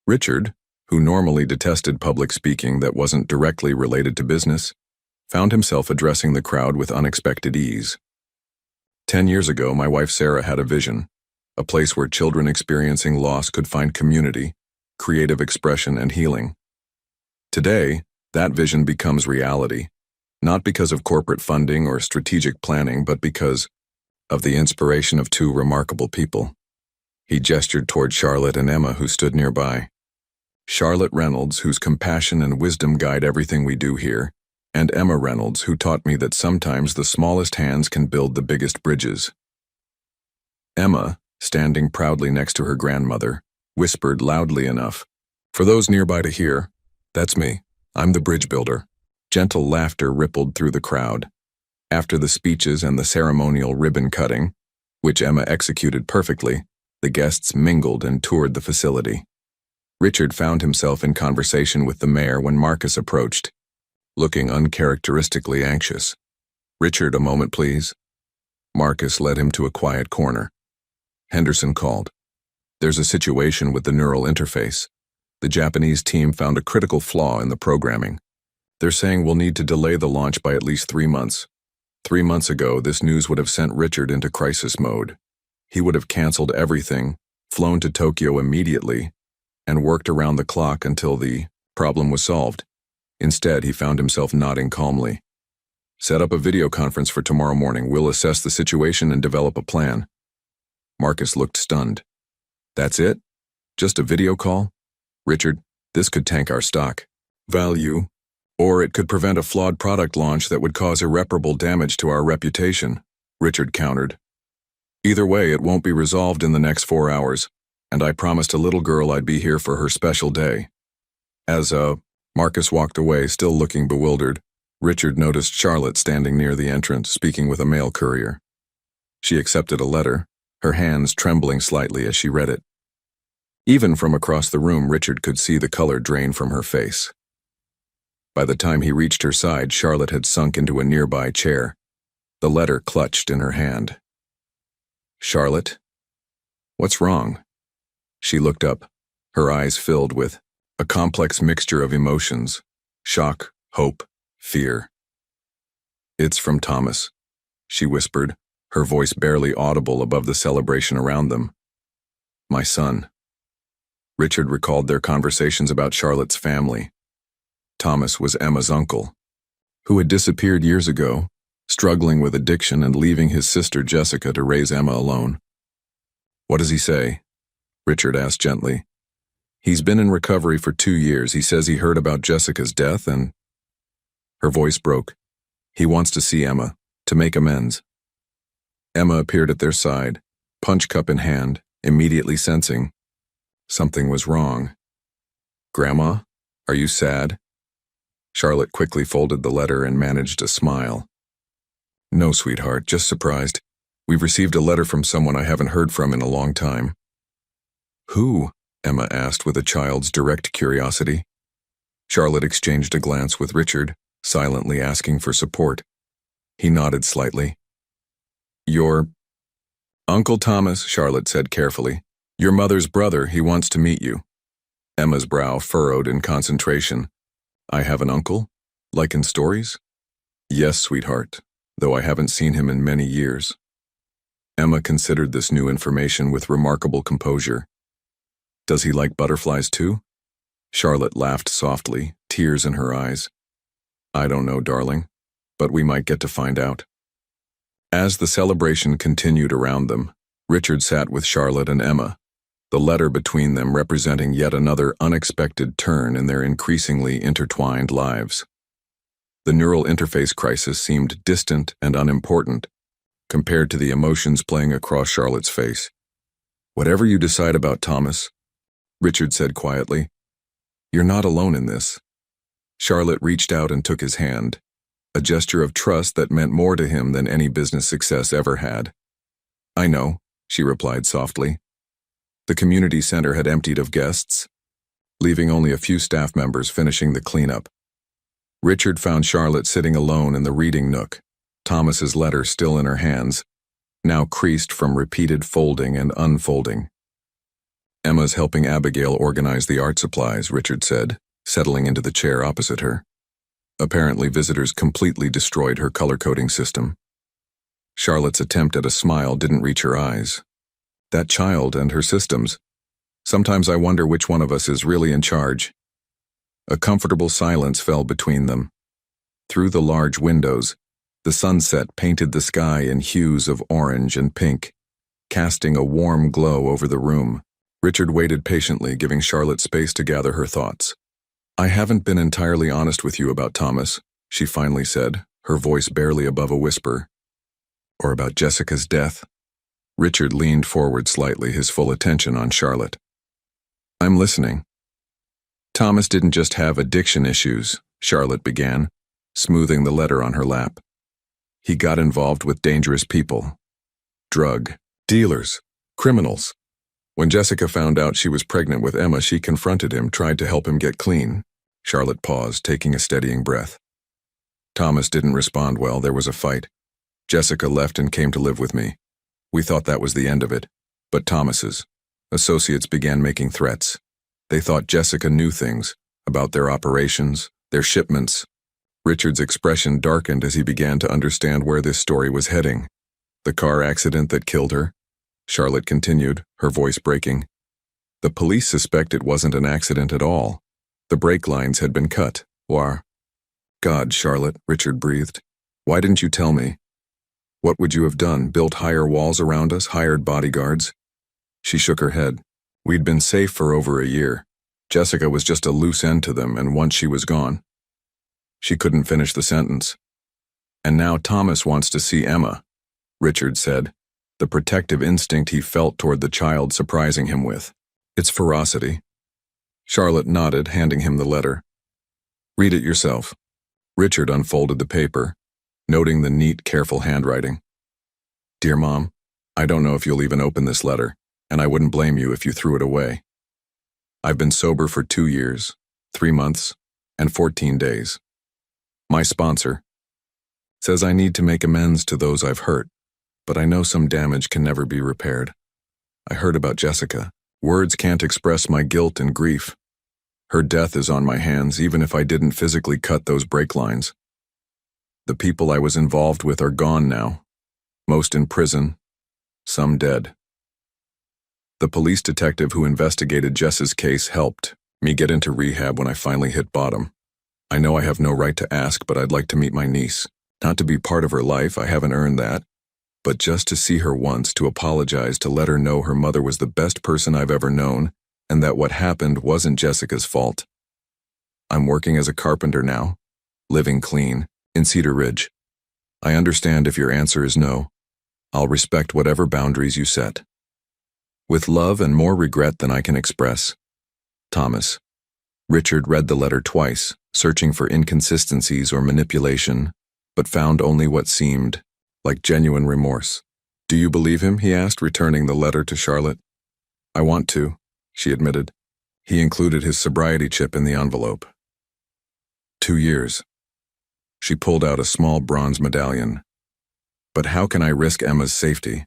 Richard, who normally detested public speaking that wasn't directly related to business, found himself addressing the crowd with unexpected ease. 10 years ago, my wife Sarah had a vision, a place where children experiencing loss could find community, creative expression, and healing. Today, that vision becomes reality, not because of corporate funding or strategic planning, but because of the inspiration of 2 remarkable people. He gestured toward Charlotte and Emma, who stood nearby. Charlotte Reynolds, whose compassion and wisdom guide everything we do here, and Emma Reynolds, who taught me that sometimes the smallest hands can build the biggest bridges. Emma, standing proudly next to her grandmother, whispered loudly enough for those nearby to hear, "That's me. I'm the bridge builder." Gentle laughter rippled through the crowd. After the speeches and the ceremonial ribbon cutting, which Emma executed perfectly, the guests mingled and toured the facility. Richard found himself in conversation with the mayor when Marcus approached, looking uncharacteristically anxious. "Richard, a moment, please." Marcus led him to a quiet corner. Henderson called. "There's a situation with the neural interface. The Japanese team found a critical flaw in the programming. They're saying we'll need to delay the launch by at least 3 months. 3 months ago, this news would have sent Richard into crisis mode. He would have canceled everything, flown to Tokyo immediately, and worked around the clock until the problem was solved. Instead, he found himself nodding calmly. Set up a video conference for tomorrow morning. We'll assess the situation and develop a plan." Marcus looked stunned. "That's it? Just a video call? Richard, this could tank our stock value, or it could prevent a flawed product launch that would cause irreparable damage to our reputation," Richard countered. "Either way, it won't be resolved in the next 4 hours, and I promised a little girl I'd be here for her special day." Marcus walked away, still looking bewildered. Richard noticed Charlotte standing near the entrance, speaking with a mail courier. She accepted a letter, her hands trembling slightly as she read it. Even from across the room, Richard could see the color drain from her face. By the time he reached her side, Charlotte had sunk into a nearby chair, the letter clutched in her hand. "Charlotte? What's wrong?" She looked up, her eyes filled with a complex mixture of emotions: shock, hope, fear. "It's from Thomas," she whispered, her voice barely audible above the celebration around them. "My son." Richard recalled their conversations about Charlotte's family. Thomas was Emma's uncle, who had disappeared years ago, struggling with addiction and leaving his sister Jessica to raise Emma alone. "What does he say?" Richard asked gently. "He's been in recovery for 2 years. He says he heard about Jessica's death and—" Her voice broke. "He wants to see Emma, to make amends." Emma appeared at their side, punch cup in hand, immediately sensing something was wrong. "Grandma, are you sad?" Charlotte quickly folded the letter and managed a smile. "No, sweetheart, just surprised. We've received a letter from someone I haven't heard from in a long time." "Who?" Emma asked with a child's direct curiosity. Charlotte exchanged a glance with Richard, silently asking for support. He nodded slightly. "Your Uncle Thomas," Charlotte said carefully. "Your mother's brother, he wants to meet you." Emma's brow furrowed in concentration. "I have an uncle? Like in stories?" "Yes, sweetheart, though I haven't seen him in many years." Emma considered this new information with remarkable composure. "Does he like butterflies too?" Charlotte laughed softly, tears in her eyes. "I don't know, darling, but we might get to find out." As the celebration continued around them, Richard sat with Charlotte and Emma, the letter between them representing yet another unexpected turn in their increasingly intertwined lives. The neural interface crisis seemed distant and unimportant compared to the emotions playing across Charlotte's face. "Whatever you decide about Thomas," Richard said quietly, "you're not alone in this." Charlotte reached out and took his hand, a gesture of trust that meant more to him than any business success ever had. "I know," she replied softly. The community center had emptied of guests, leaving only a few staff members finishing the cleanup. Richard found Charlotte sitting alone in the reading nook, Thomas's letter still in her hands, now creased from repeated folding and unfolding. "Emma's helping Abigail organize the art supplies," Richard said, settling into the chair opposite her. "Apparently visitors completely destroyed her color-coding system." Charlotte's attempt at a smile didn't reach her eyes. That child and her systems. Sometimes I wonder which one of us is really in charge. A comfortable silence fell between them. Through the large windows, the sunset painted the sky in hues of orange and pink, casting a warm glow over the room. Richard waited patiently, giving Charlotte space to gather her thoughts. "I haven't been entirely honest with you about Thomas," she finally said, her voice barely above a whisper. "Or about Jessica's death." Richard leaned forward slightly, his full attention on Charlotte. "I'm listening." "Thomas didn't just have addiction issues," Charlotte began, smoothing the letter on her lap. "He got involved with dangerous people. Drug dealers, criminals. When Jessica found out she was pregnant with Emma, she confronted him, tried to help him get clean. Charlotte paused, taking a steadying breath. Thomas didn't respond well. There was a fight. Jessica left and came to live with me. We thought that was the end of it. But Thomas's associates began making threats. They thought Jessica knew things about their operations, their shipments. Richard's expression darkened as he began to understand where this story was heading. The car accident that killed her? Charlotte continued, her voice breaking. The police suspect it wasn't an accident at all. The brake lines had been cut. Why? God, Charlotte, Richard breathed. Why didn't you tell me? What would you have done? Built higher walls around us, hired bodyguards? She shook her head. We'd been safe for over a year. Jessica was just a loose end to them, and once she was gone. She couldn't finish the sentence. And now Thomas wants to see Emma, Richard said, the protective instinct he felt toward the child surprising him with. It's ferocity. Charlotte nodded, handing him the letter. Read it yourself. Richard unfolded the paper, noting the neat, careful handwriting. Dear Mom, I don't know if you'll even open this letter, and I wouldn't blame you if you threw it away. I've been sober for 2 years, 3 months, and 14 days. My sponsor says I need to make amends to those I've hurt, but I know some damage can never be repaired. I heard about Jessica. Words can't express my guilt and grief. Her death is on my hands, even if I didn't physically cut those brake lines. The people I was involved with are gone now, most in prison, some dead. The police detective who investigated Jess's case helped me get into rehab when I finally hit bottom. I know I have no right to ask, but I'd like to meet my niece. Not to be part of her life, I haven't earned that. But just to see her once, to apologize, to let her know her mother was the best person I've ever known, and that what happened wasn't Jessica's fault. I'm working as a carpenter now, living clean, in Cedar Ridge. I understand if your answer is no. I'll respect whatever boundaries you set. With love and more regret than I can express. Thomas. Richard read the letter twice, searching for inconsistencies or manipulation, but found only what seemed like genuine remorse. Do you believe him? He asked, returning the letter to Charlotte. I want to, she admitted. He included his sobriety chip in the envelope. 2 years. She pulled out a small bronze medallion. But how can I risk Emma's safety,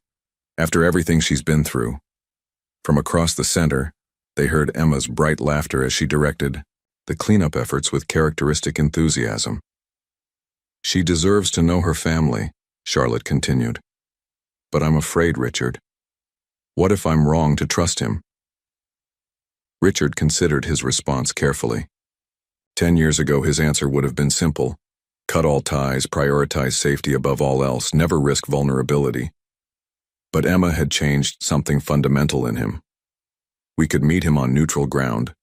after everything she's been through? From across the center, they heard Emma's bright laughter as she directed the cleanup efforts with characteristic enthusiasm. She deserves to know her family, Charlotte continued. But I'm afraid, Richard. What if I'm wrong to trust him? Richard considered his response carefully. 10 years ago, his answer would have been simple. Cut all ties, prioritize safety above all else, never risk vulnerability. But Emma had changed something fundamental in him. We could meet him on neutral ground,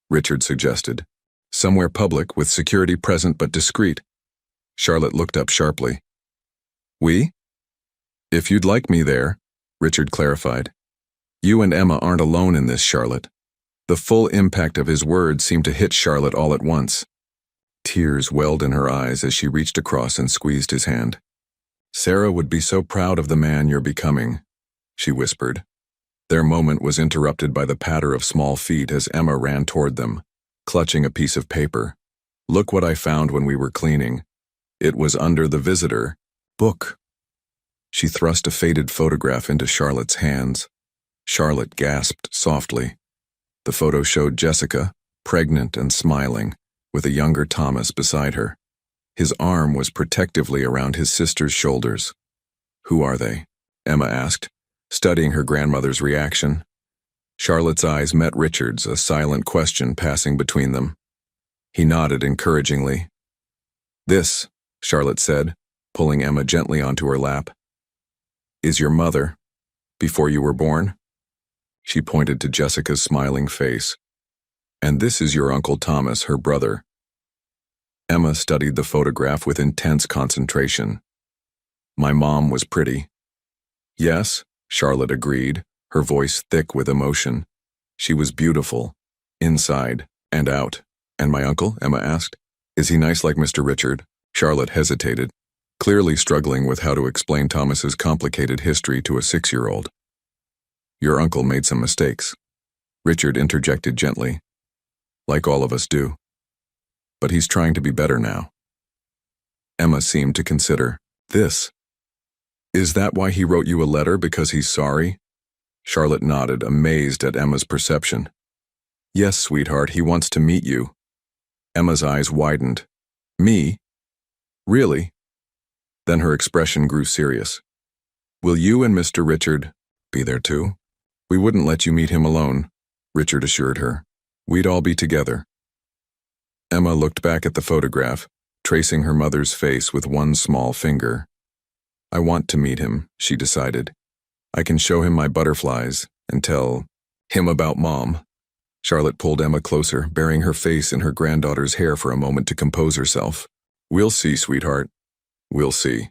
Richard suggested. Somewhere public, with security present but discreet. Charlotte looked up sharply. We? If you'd like me there, Richard clarified. You and Emma aren't alone in this, Charlotte. The full impact of his words seemed to hit Charlotte all at once. Tears welled in her eyes as she reached across and squeezed his hand. Sarah would be so proud of the man you're becoming, she whispered. Their moment was interrupted by the patter of small feet as Emma ran toward them, clutching a piece of paper. Look what I found when we were cleaning. It was under the visitor book. She thrust a faded photograph into Charlotte's hands. Charlotte gasped softly. The photo showed Jessica, pregnant and smiling, with a younger Thomas beside her. His arm was protectively around his sister's shoulders. Who are they? Emma asked, studying her grandmother's reaction. Charlotte's eyes met Richard's, a silent question passing between them. He nodded encouragingly. This, Charlotte said, pulling Emma gently onto her lap, is your mother, before you were born? She pointed to Jessica's smiling face. And this is your Uncle Thomas, her brother. Emma studied the photograph with intense concentration. My mom was pretty. Yes, Charlotte agreed, her voice thick with emotion. She was beautiful, inside and out. And my uncle? Emma asked. Is he nice like Mr. Richard? Charlotte hesitated, clearly struggling with how to explain Thomas's complicated history to a 6-year-old. Your uncle made some mistakes. Richard interjected gently, like all of us do. But he's trying to be better now. Emma seemed to consider this. Is that why he wrote you a letter, because he's sorry? Charlotte nodded, amazed at Emma's perception. Yes, sweetheart, he wants to meet you. Emma's eyes widened. Me? Really? Then her expression grew serious. Will you and Mr. Richard be there too? We wouldn't let you meet him alone, Richard assured her. We'd all be together. Emma looked back at the photograph, tracing her mother's face with one small finger. I want to meet him, she decided. I can show him my butterflies and tell him about Mom. Charlotte pulled Emma closer, burying her face in her granddaughter's hair for a moment to compose herself. We'll see, sweetheart. We'll see.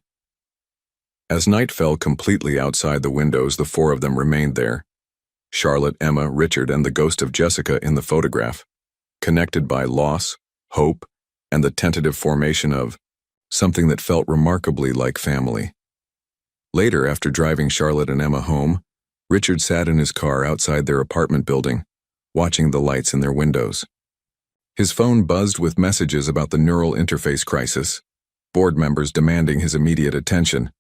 As night fell completely outside the windows, the four of them remained there. Charlotte, Emma, Richard, and the ghost of Jessica in the photograph, connected by loss, hope, and the tentative formation of something that felt remarkably like family. Later, after driving Charlotte and Emma home, Richard sat in his car outside their apartment building, watching the lights in their windows. His phone buzzed with messages about the neural interface crisis, board members demanding his immediate attention.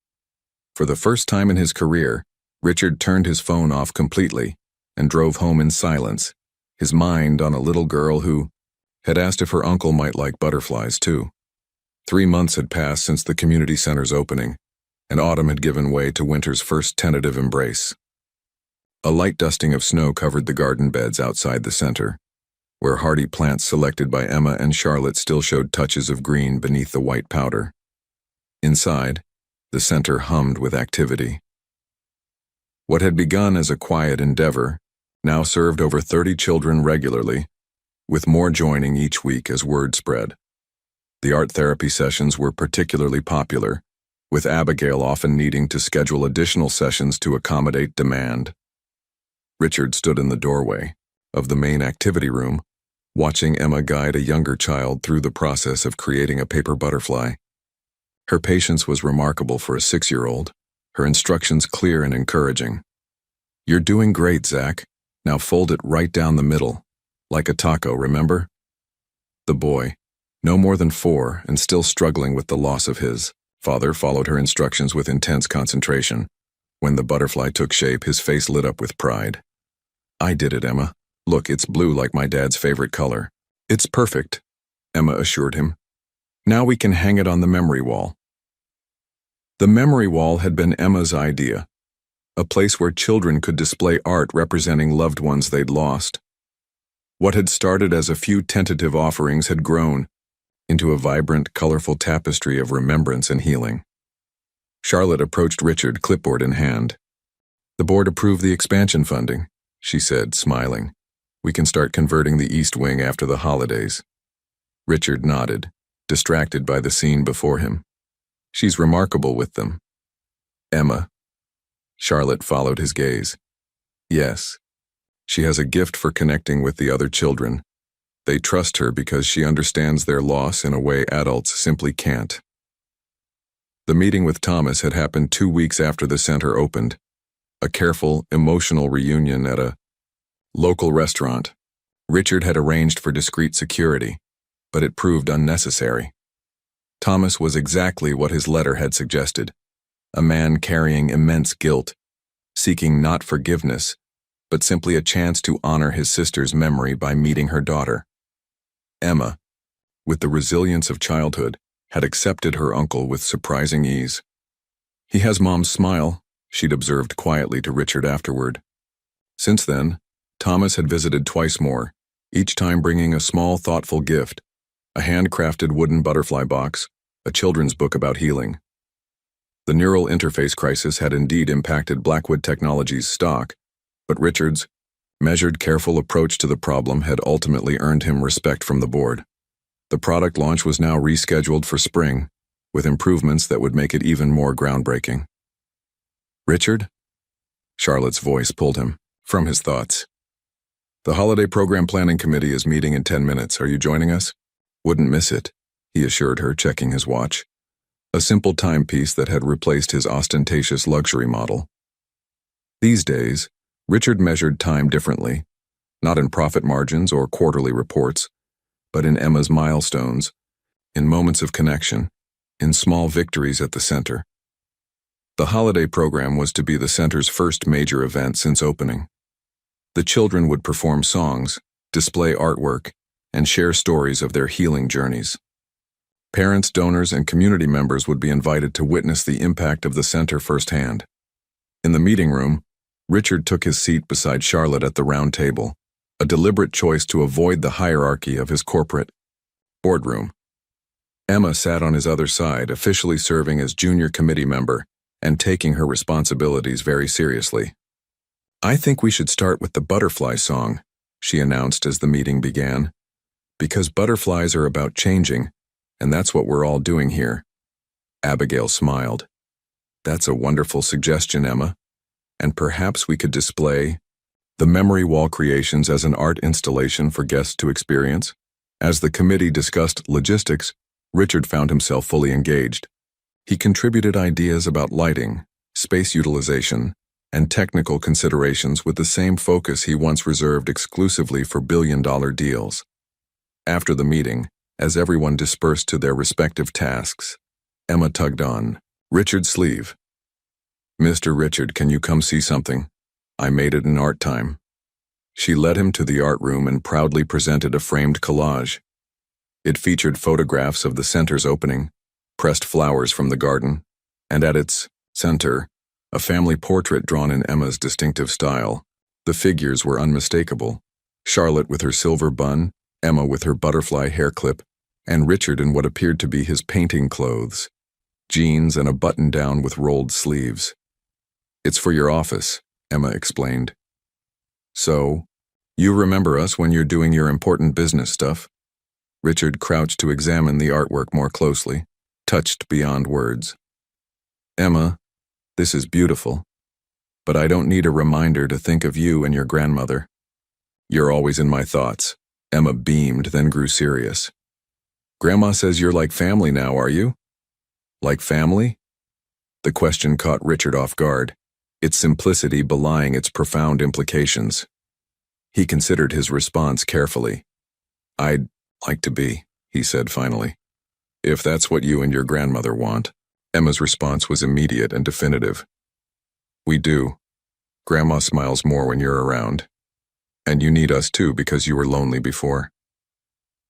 For the first time in his career, Richard turned his phone off completely and drove home in silence, his mind on a little girl who had asked if her uncle might like butterflies too. 3 months had passed since the community center's opening, and autumn had given way to winter's first tentative embrace. A light dusting of snow covered the garden beds outside the center, where hardy plants selected by Emma and Charlotte still showed touches of green beneath the white powder. Inside, the center hummed with activity. What had begun as a quiet endeavor now served over 30 children regularly, with more joining each week as word spread. The art therapy sessions were particularly popular, with Abigail often needing to schedule additional sessions to accommodate demand. Richard stood in the doorway of the main activity room, watching Emma guide a younger child through the process of creating a paper butterfly. Her patience was remarkable for a 6-year-old, her instructions clear and encouraging. You're doing great, Zach. Now fold it right down the middle, like a taco, remember? The boy, no more than 4 and still struggling with the loss of his father, followed her instructions with intense concentration. When the butterfly took shape, his face lit up with pride. I did it, Emma. Look, it's blue like my dad's favorite color. It's perfect, Emma assured him. Now we can hang it on the memory wall. The memory wall had been Emma's idea, a place where children could display art representing loved ones they'd lost. What had started as a few tentative offerings had grown into a vibrant, colorful tapestry of remembrance and healing. Charlotte approached Richard, clipboard in hand. The board approved the expansion funding, she said, smiling. We can start converting the East Wing after the holidays. Richard nodded, distracted by the scene before him. She's remarkable with them. Emma. Charlotte followed his gaze. Yes. She has a gift for connecting with the other children. They trust her because she understands their loss in a way adults simply can't. The meeting with Thomas had happened 2 weeks after the center opened. A careful, emotional reunion at a local restaurant. Richard had arranged for discreet security, but it proved unnecessary. Thomas was exactly what his letter had suggested, a man carrying immense guilt, seeking not forgiveness, but simply a chance to honor his sister's memory by meeting her daughter. Emma, with the resilience of childhood, had accepted her uncle with surprising ease. He has Mom's smile, she'd observed quietly to Richard afterward. Since then, Thomas had visited twice more, each time bringing a small, thoughtful gift, a handcrafted wooden butterfly box, a children's book about healing. The neural interface crisis had indeed impacted Blackwood Technologies' stock, but Richard's measured, careful approach to the problem had ultimately earned him respect from the board. The product launch was now rescheduled for spring, with improvements that would make it even more groundbreaking. Richard? Charlotte's voice pulled him from his thoughts. The Holiday Program Planning Committee is meeting in 10 minutes. Are you joining us? Wouldn't miss it, he assured her, checking his watch. A simple timepiece that had replaced his ostentatious luxury model. These days, Richard measured time differently, not in profit margins or quarterly reports, but in Emma's milestones, in moments of connection, in small victories at the center. The holiday program was to be the center's first major event since opening. The children would perform songs, display artwork, and share stories of their healing journeys. Parents, donors, and community members would be invited to witness the impact of the center firsthand. In the meeting room, Richard took his seat beside Charlotte at the round table, a deliberate choice to avoid the hierarchy of his corporate boardroom. Emma sat on his other side, officially serving as junior committee member and taking her responsibilities very seriously. "I think we should start with the butterfly song," she announced as the meeting began, "because butterflies are about changing, and that's what we're all doing here." Abigail smiled. "That's a wonderful suggestion, Emma, and perhaps we could display the memory wall creations as an art installation for guests to experience." As the committee discussed logistics, Richard found himself fully engaged. He contributed ideas about lighting, space utilization, and technical considerations with the same focus he once reserved exclusively for billion-dollar deals. After the meeting, as everyone dispersed to their respective tasks, Emma tugged on Richard's sleeve. "Mr. Richard, can you come see something? I made it in art time." She led him to the art room and proudly presented a framed collage. It featured photographs of the center's opening, pressed flowers from the garden, and at its center, a family portrait drawn in Emma's distinctive style. The figures were unmistakable: Charlotte with her silver bun, Emma with her butterfly hair clip, and Richard in what appeared to be his painting clothes, jeans and a button-down with rolled sleeves. "It's for your office," Emma explained. "So, you remember us when you're doing your important business stuff?" Richard crouched to examine the artwork more closely, touched beyond words. "Emma, this is beautiful, but I don't need a reminder to think of you and your grandmother. You're always in my thoughts." Emma beamed, then grew serious. "Grandma says you're like family now, are you?" "Like family?" The question caught Richard off guard, its simplicity belying its profound implications. He considered his response carefully. "I'd like to be," he said finally. "If that's what you and your grandmother want." Emma's response was immediate and definitive. "We do. Grandma smiles more when you're around. And you need us too because you were lonely before."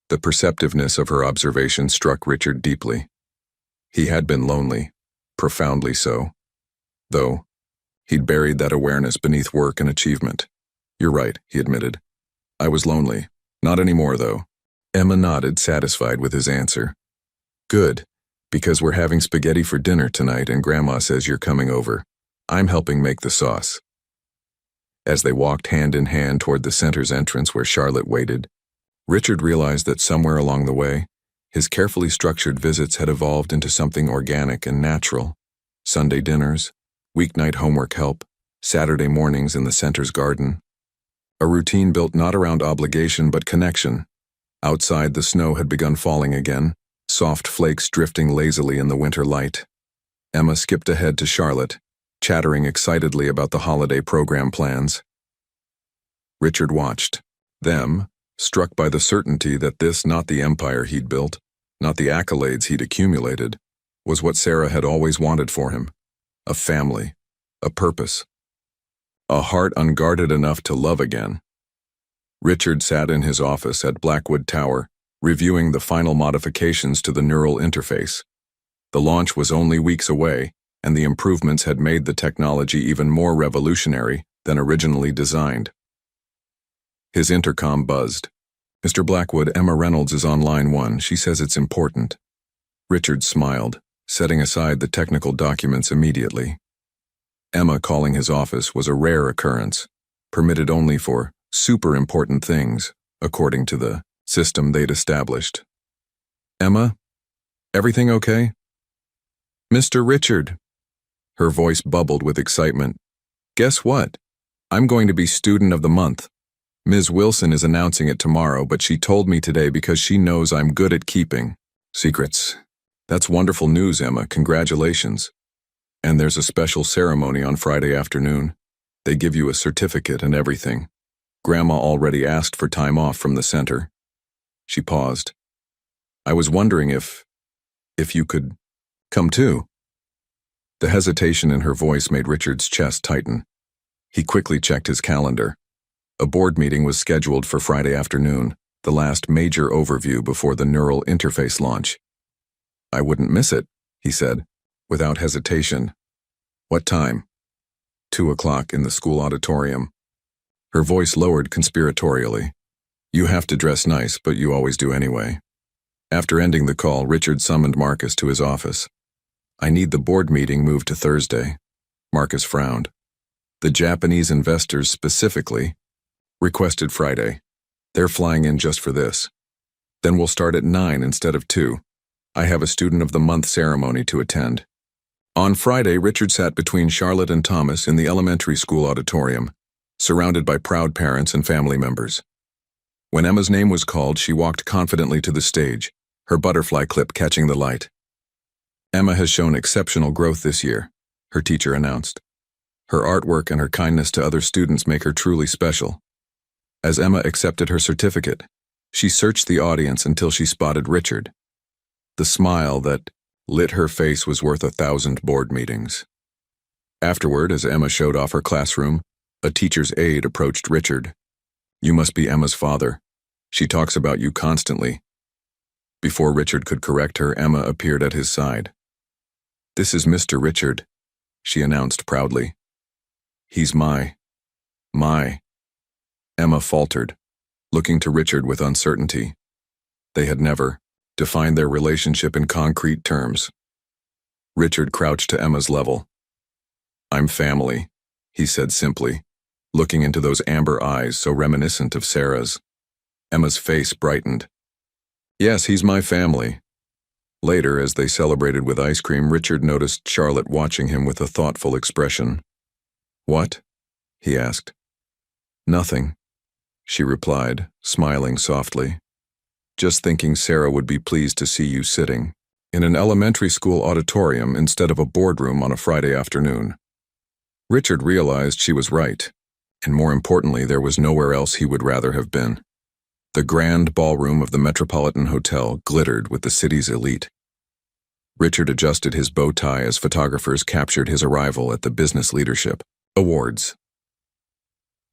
The perceptiveness of her observation struck Richard deeply. He had been lonely, profoundly so. Though, he'd buried that awareness beneath work and achievement. "You're right," he admitted. "I was lonely. Not anymore, though." Emma nodded, satisfied with his answer. "Good, because we're having spaghetti for dinner tonight and Grandma says you're coming over. I'm helping make the sauce." As they walked hand in hand toward the center's entrance where Charlotte waited, Richard realized that somewhere along the way, his carefully structured visits had evolved into something organic and natural. Sunday dinners, weeknight homework help, Saturday mornings in the center's garden. A routine built not around obligation but connection. Outside, the snow had begun falling again, soft flakes drifting lazily in the winter light. Emma skipped ahead to Charlotte, chattering excitedly about the holiday program plans. Richard watched them, struck by the certainty that this, not the empire he'd built, not the accolades he'd accumulated, was what Sarah had always wanted for him: a family, a purpose, a heart unguarded enough to love again. Richard sat in his office at Blackwood Tower, reviewing the final modifications to the neural interface. The launch was only weeks away, and the improvements had made the technology even more revolutionary than originally designed. His intercom buzzed. "Mr. Blackwood, Emma Reynolds is on line 1. She says it's important." Richard smiled, setting aside the technical documents immediately. Emma calling his office was a rare occurrence, permitted only for super important things, according to the system they'd established. "Emma, everything okay?" "Mr. Richard." Her voice bubbled with excitement. "Guess what? I'm going to be Student of the Month. Ms. Wilson is announcing it tomorrow, but she told me today because she knows I'm good at keeping secrets." "That's wonderful news, Emma. Congratulations." "And there's a special ceremony on Friday afternoon." They give you a certificate and everything. Grandma already asked for time off from the center. She paused. I was wondering if you could come too. The hesitation in her voice made Richard's chest tighten. He quickly checked his calendar. A board meeting was scheduled for Friday afternoon, the last major overview before the neural interface launch. I wouldn't miss it, he said, without hesitation. What time? 2:00 in the school auditorium. Her voice lowered conspiratorially. You have to dress nice, but you always do anyway. After ending the call, Richard summoned Marcus to his office. I need the board meeting moved to Thursday. Marcus frowned. The Japanese investors specifically requested Friday. They're flying in just for this. Then we'll start at 9 instead of 2. I have a student of the month ceremony to attend. On Friday, Richard sat between Charlotte and Thomas in the elementary school auditorium, surrounded by proud parents and family members. When Emma's name was called, she walked confidently to the stage, her butterfly clip catching the light. Emma has shown exceptional growth this year, her teacher announced. Her artwork and her kindness to other students make her truly special. As Emma accepted her certificate, she searched the audience until she spotted Richard. The smile that lit her face was worth 1,000 board meetings. Afterward, as Emma showed off her classroom, a teacher's aide approached Richard. You must be Emma's father. She talks about you constantly. Before Richard could correct her, Emma appeared at his side. This is Mr. Richard, she announced proudly. He's my. Emma faltered, looking to Richard with uncertainty. They had never defined their relationship in concrete terms. Richard crouched to Emma's level. I'm family, he said simply, looking into those amber eyes so reminiscent of Sarah's. Emma's face brightened. Yes, he's my family. Later, as they celebrated with ice cream, Richard noticed Charlotte watching him with a thoughtful expression. What? He asked. Nothing, she replied, smiling softly. Just thinking Sarah would be pleased to see you sitting in an elementary school auditorium instead of a boardroom on a Friday afternoon. Richard realized she was right, and more importantly, there was nowhere else he would rather have been. The grand ballroom of the Metropolitan Hotel glittered with the city's elite. Richard adjusted his bow tie as photographers captured his arrival at the Business Leadership Awards.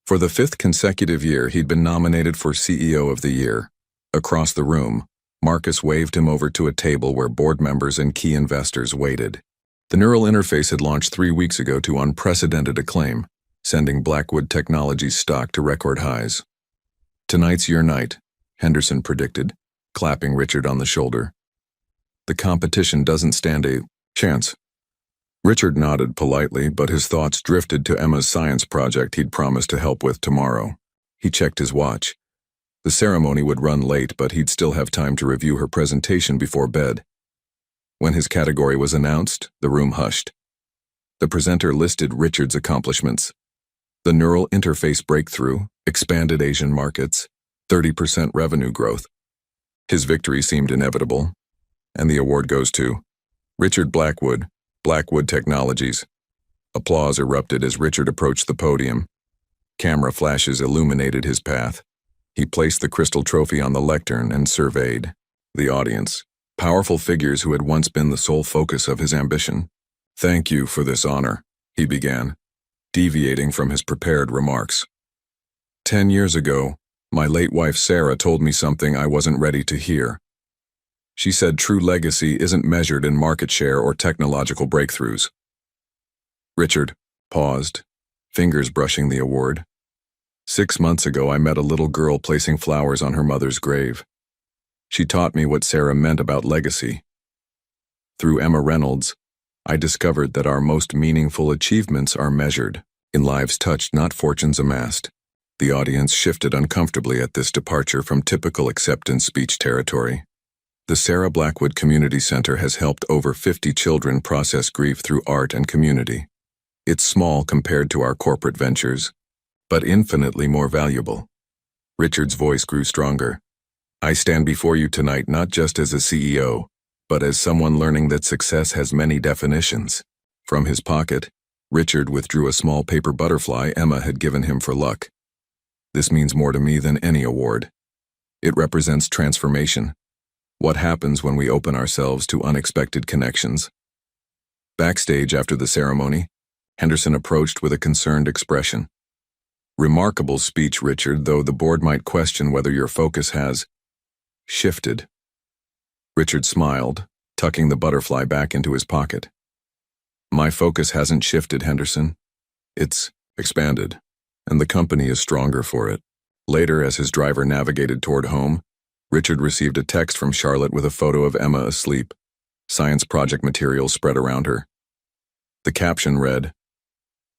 For the 5th consecutive year, he'd been nominated for CEO of the Year. Across the room, Marcus waved him over to a table where board members and key investors waited. The neural interface had launched 3 weeks ago to unprecedented acclaim, sending Blackwood Technologies stock to record highs. Tonight's your night, Henderson predicted, clapping Richard on the shoulder. The competition doesn't stand a chance. Richard nodded politely, but his thoughts drifted to Emma's science project he'd promised to help with tomorrow. He checked his watch. The ceremony would run late, but he'd still have time to review her presentation before bed. When his category was announced, the room hushed. The presenter listed Richard's accomplishments. The neural interface breakthrough, expanded Asian markets, 30% revenue growth. His victory seemed inevitable, and the award goes to Richard Blackwood, Blackwood Technologies. Applause erupted as Richard approached the podium. Camera flashes illuminated his path. He placed the crystal trophy on the lectern and surveyed the audience, powerful figures who had once been the sole focus of his ambition. Thank you for this honor, he began, deviating from his prepared remarks. 10 years ago, my late wife Sarah told me something I wasn't ready to hear. She said true legacy isn't measured in market share or technological breakthroughs. Richard paused, fingers brushing the award. 6 months ago, I met a little girl placing flowers on her mother's grave. She taught me what Sarah meant about legacy. Through Emma Reynolds, I discovered that our most meaningful achievements are measured in lives touched, not fortunes amassed. The audience shifted uncomfortably at this departure from typical acceptance speech territory. The Sarah Blackwood Community Center has helped over 50 children process grief through art and community. It's small compared to our corporate ventures, but infinitely more valuable. Richard's voice grew stronger. I stand before you tonight not just as a CEO, but as someone learning that success has many definitions. From his pocket, Richard withdrew a small paper butterfly Emma had given him for luck. This means more to me than any award. It represents transformation. What happens when we open ourselves to unexpected connections? Backstage after the ceremony, Henderson approached with a concerned expression. Remarkable speech, Richard, though the board might question whether your focus has shifted. Richard smiled, tucking the butterfly back into his pocket. My focus hasn't shifted, Henderson. It's expanded, and the company is stronger for it. Later, as his driver navigated toward home, Richard received a text from Charlotte with a photo of Emma asleep, science project materials spread around her. The caption read,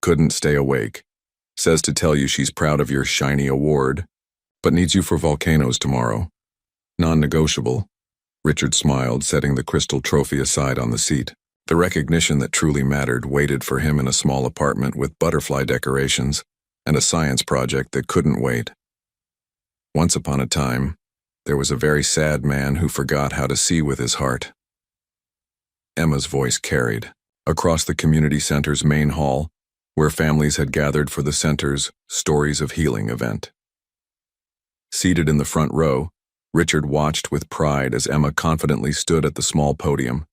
"Couldn't stay awake. Says to tell you she's proud of your shiny award, but needs you for volcanoes tomorrow. Non-negotiable." Richard smiled, setting the crystal trophy aside on the seat. The recognition that truly mattered waited for him in a small apartment with butterfly decorations and a science project that couldn't wait. Once upon a time, there was a very sad man who forgot how to see with his heart. Emma's voice carried across the community center's main hall, where families had gathered for the center's Stories of Healing event. Seated in the front row, Richard watched with pride as Emma confidently stood at the small podium,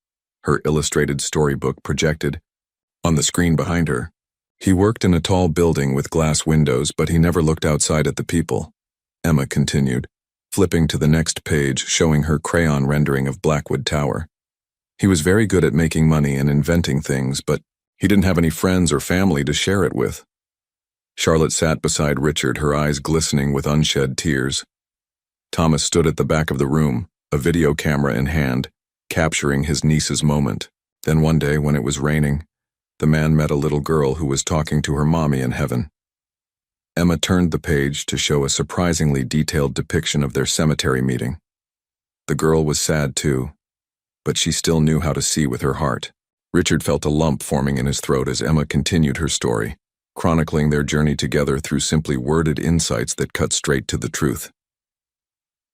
her illustrated storybook projected on the screen behind her. He worked in a tall building with glass windows, but he never looked outside at the people. Emma continued, flipping to the next page showing her crayon rendering of Blackwood Tower. He was very good at making money and inventing things, but he didn't have any friends or family to share it with. Charlotte sat beside Richard, her eyes glistening with unshed tears. Thomas stood at the back of the room, a video camera in hand, capturing his niece's moment. Then one day, when it was raining, the man met a little girl who was talking to her mommy in heaven. Emma turned the page to show a surprisingly detailed depiction of their cemetery meeting. The girl was sad too, but she still knew how to see with her heart. Richard felt a lump forming in his throat as Emma continued her story, chronicling their journey together through simply worded insights that cut straight to the truth.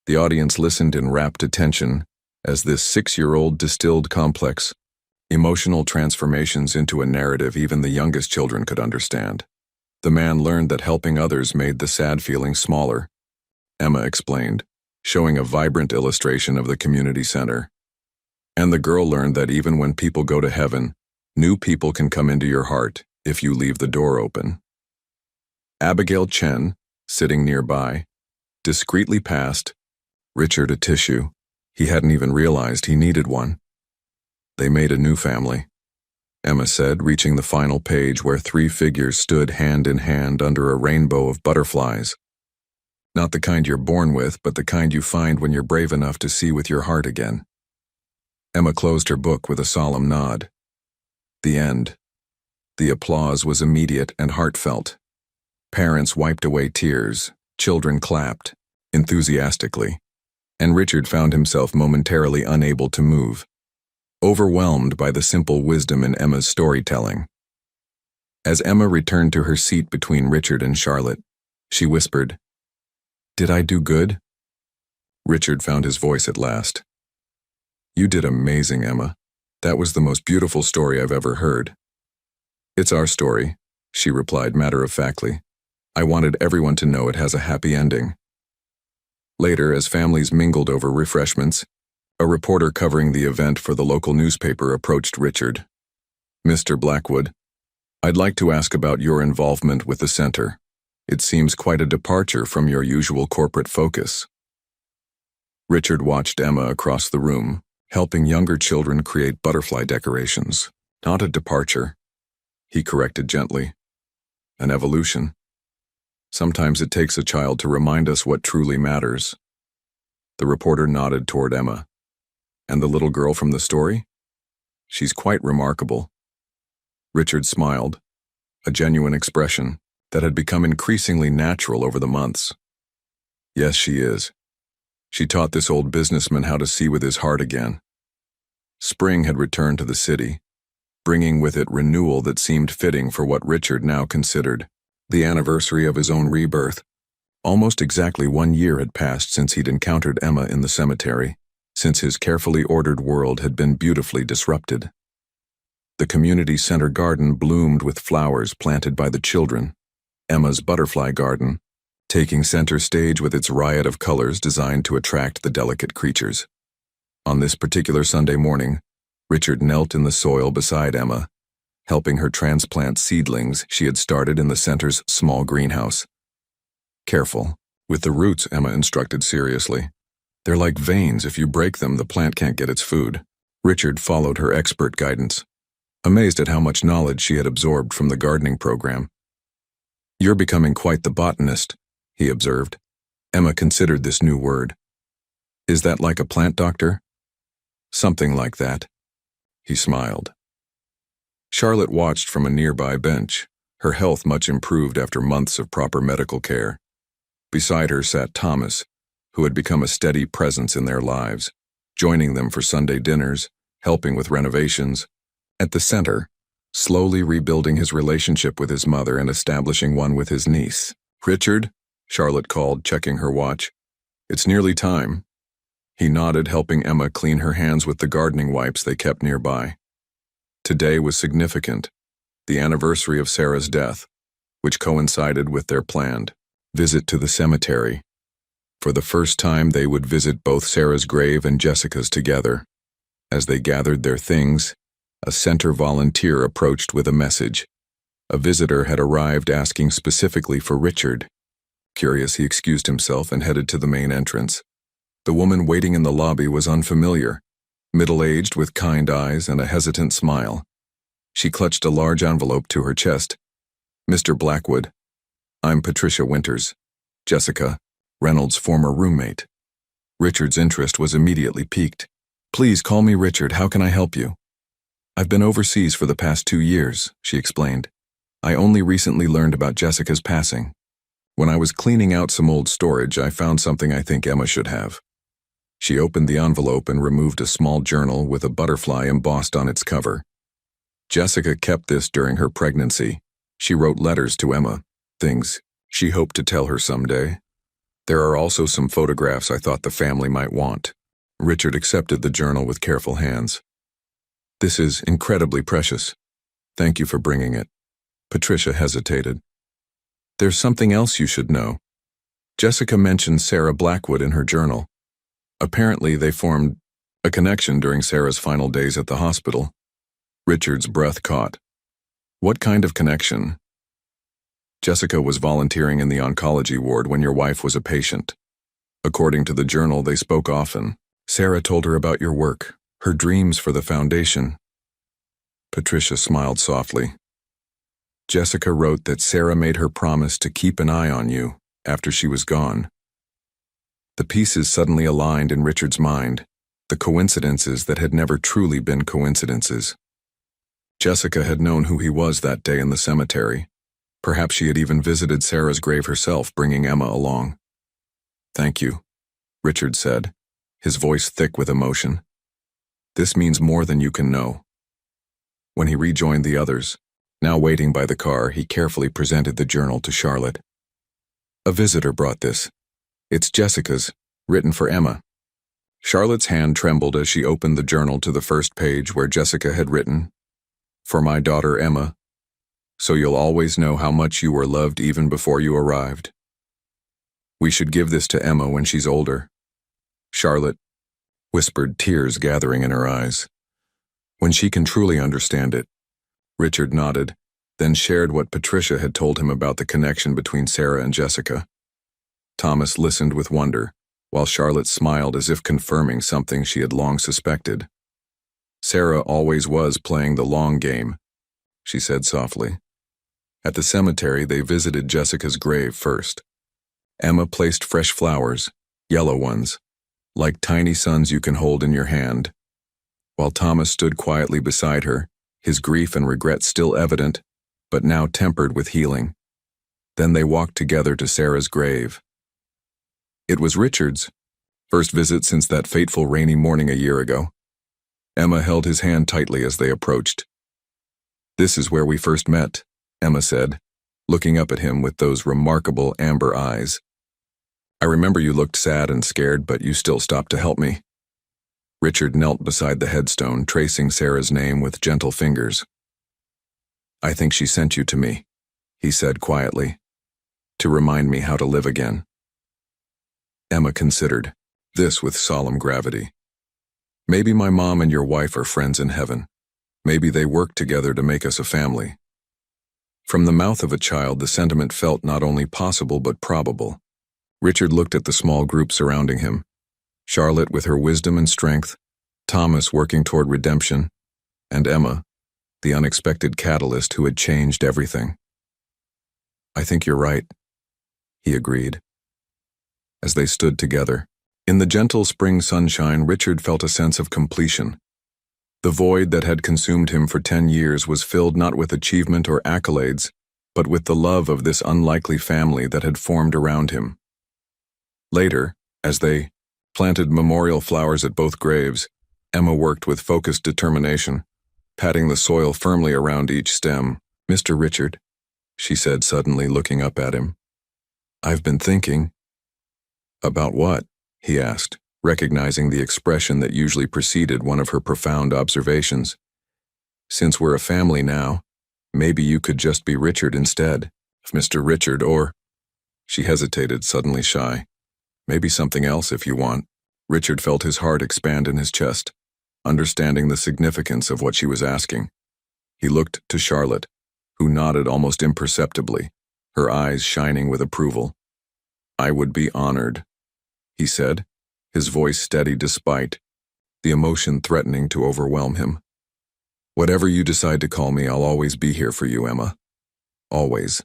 The audience listened in rapt attention as this 6-year-old distilled complex emotional transformations into a narrative even the youngest children could understand. The man learned that helping others made the sad feeling smaller, Emma explained, showing a vibrant illustration of the community center. And the girl learned that even when people go to heaven, new people can come into your heart if you leave the door open. Abigail Chen, sitting nearby, discreetly passed Richard a tissue. He hadn't even realized he needed one. They made a new family, Emma said, reaching the final page where 3 figures stood hand in hand under a rainbow of butterflies. Not the kind you're born with, but the kind you find when you're brave enough to see with your heart again. Emma closed her book with a solemn nod. The end. The applause was immediate and heartfelt. Parents wiped away tears, children clapped, enthusiastically, and Richard found himself momentarily unable to move, overwhelmed by the simple wisdom in Emma's storytelling. As Emma returned to her seat between Richard and Charlotte, she whispered, "Did I do good?" Richard found his voice at last. "You did amazing, Emma. That was the most beautiful story I've ever heard." "It's our story," she replied matter-of-factly. "I wanted everyone to know it has a happy ending." Later, as families mingled over refreshments, a reporter covering the event for the local newspaper approached Richard. "Mr. Blackwood, I'd like to ask about your involvement with the center. It seems quite a departure from your usual corporate focus." Richard watched Emma across the room, helping younger children create butterfly decorations. "Not a departure," he corrected gently. "An evolution. Sometimes it takes a child to remind us what truly matters." The reporter nodded toward Emma. "And the little girl from the story? She's quite remarkable." Richard smiled, a genuine expression that had become increasingly natural over the months. "Yes, she is. She taught this old businessman how to see with his heart again." Spring had returned to the city, bringing with it renewal that seemed fitting for what Richard now considered the anniversary of his own rebirth. Almost exactly 1 year had passed since he'd encountered Emma in the cemetery, since his carefully ordered world had been beautifully disrupted. The community center garden bloomed with flowers planted by the children. Emma's butterfly garden, taking center stage with its riot of colors designed to attract the delicate creatures. On this particular Sunday morning, Richard knelt in the soil beside Emma, helping her transplant seedlings she had started in the center's small greenhouse. "Careful with the roots," Emma instructed seriously. "They're like veins. If you break them, the plant can't get its food." Richard followed her expert guidance, amazed at how much knowledge she had absorbed from the gardening program. "You're becoming quite the botanist," he observed. Emma considered this new word. "Is that like a plant doctor?" "Something like that." He smiled. Charlotte watched from a nearby bench, her health much improved after months of proper medical care. Beside her sat Thomas, who had become a steady presence in their lives, joining them for Sunday dinners, helping with renovations. At the center, slowly rebuilding his relationship with his mother and establishing one with his niece. "Richard," Charlotte called, checking her watch. "It's nearly time." He nodded, helping Emma clean her hands with the gardening wipes they kept nearby. Today was significant, the anniversary of Sarah's death, which coincided with their planned visit to the cemetery. For the first time, they would visit both Sarah's grave and Jessica's together. As they gathered their things, a center volunteer approached with a message. A visitor had arrived asking specifically for Richard. Curious, he excused himself and headed to the main entrance. The woman waiting in the lobby was unfamiliar, middle-aged with kind eyes and a hesitant smile. She clutched a large envelope to her chest. "Mr. Blackwood, I'm Patricia Winters, Jessica, Reynolds' former roommate." Richard's interest was immediately piqued. "Please call me Richard. How can I help you?" "I've been overseas for the past 2 years," she explained. "I only recently learned about Jessica's passing. When I was cleaning out some old storage, I found something I think Emma should have." She opened the envelope and removed a small journal with a butterfly embossed on its cover. Jessica kept this during her pregnancy. She wrote letters to Emma, things she hoped to tell her someday. "There are also some photographs I thought the family might want." Richard accepted the journal with careful hands. "This is incredibly precious. Thank you for bringing it." Patricia hesitated. "There's something else you should know." Jessica mentioned Sarah Blackwood in her journal. Apparently, they formed a connection during Sarah's final days at the hospital. Richard's breath caught. "What kind of connection?" "Jessica was volunteering in the oncology ward when your wife was a patient. According to the journal, they spoke often. Sarah told her about your work, her dreams for the foundation." Patricia smiled softly. "Jessica wrote that Sarah made her promise to keep an eye on you after she was gone." The pieces suddenly aligned in Richard's mind, the coincidences that had never truly been coincidences. Jessica had known who he was that day in the cemetery. Perhaps she had even visited Sarah's grave herself, bringing Emma along. "Thank you," Richard said, his voice thick with emotion. "This means more than you can know." When he rejoined the others, now waiting by the car, he carefully presented the journal to Charlotte. "A visitor brought this. It's Jessica's, written for Emma." Charlotte's hand trembled as she opened the journal to the first page where Jessica had written, "For my daughter Emma, so you'll always know how much you were loved even before you arrived. We should give this to Emma when she's older." Charlotte whispered, tears gathering in her eyes. "When she can truly understand it." Richard nodded, then shared what Patricia had told him about the connection between Sarah and Jessica. Thomas listened with wonder, while Charlotte smiled as if confirming something she had long suspected. "Sarah always was playing the long game," she said softly. At the cemetery, they visited Jessica's grave first. Emma placed fresh flowers, yellow ones, like tiny suns you can hold in your hand, while Thomas stood quietly beside her, his grief and regret still evident, but now tempered with healing. Then they walked together to Sarah's grave. It was Richard's first visit since that fateful rainy morning a year ago. Emma held his hand tightly as they approached. "This is where we first met," Emma said, looking up at him with those remarkable amber eyes. "I remember you looked sad and scared, but you still stopped to help me." Richard knelt beside the headstone, tracing Sarah's name with gentle fingers. I think she sent you to me, he said quietly, to remind me how to live again. Emma considered this with solemn gravity. Maybe my mom and your wife are friends in heaven. Maybe they work together to make us a family. From the mouth of a child, the sentiment felt not only possible but probable. Richard looked at the small group surrounding him. Charlotte with her wisdom and strength, Thomas working toward redemption, and Emma, the unexpected catalyst who had changed everything. I think you're right, he agreed. As they stood together, in the gentle spring sunshine, Richard felt a sense of completion. The void that had consumed him for 10 years was filled not with achievement or accolades, but with the love of this unlikely family that had formed around him. Later, as they planted memorial flowers at both graves, Emma worked with focused determination, patting the soil firmly around each stem. Mr. Richard, she said suddenly, looking up at him. I've been thinking. About what? He asked, recognizing the expression that usually preceded one of her profound observations. Since we're a family now, maybe you could just be Richard instead. Mr. Richard, or... She hesitated, suddenly shy. Maybe something else if you want. Richard felt his heart expand in his chest, understanding the significance of what she was asking. He looked to Charlotte, who nodded almost imperceptibly, her eyes shining with approval. I would be honored, he said, his voice steady despite the emotion threatening to overwhelm him. Whatever you decide to call me, I'll always be here for you, Emma. Always.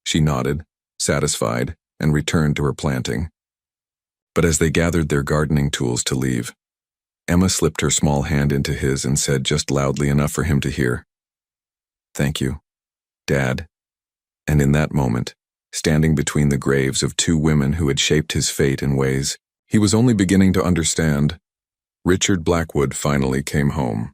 She nodded, satisfied, and returned to her planting. But as they gathered their gardening tools to leave, Emma slipped her small hand into his and said just loudly enough for him to hear, Thank you, Dad. And in that moment, standing between the graves of two women who had shaped his fate in ways he was only beginning to understand, Richard Blackwood finally came home.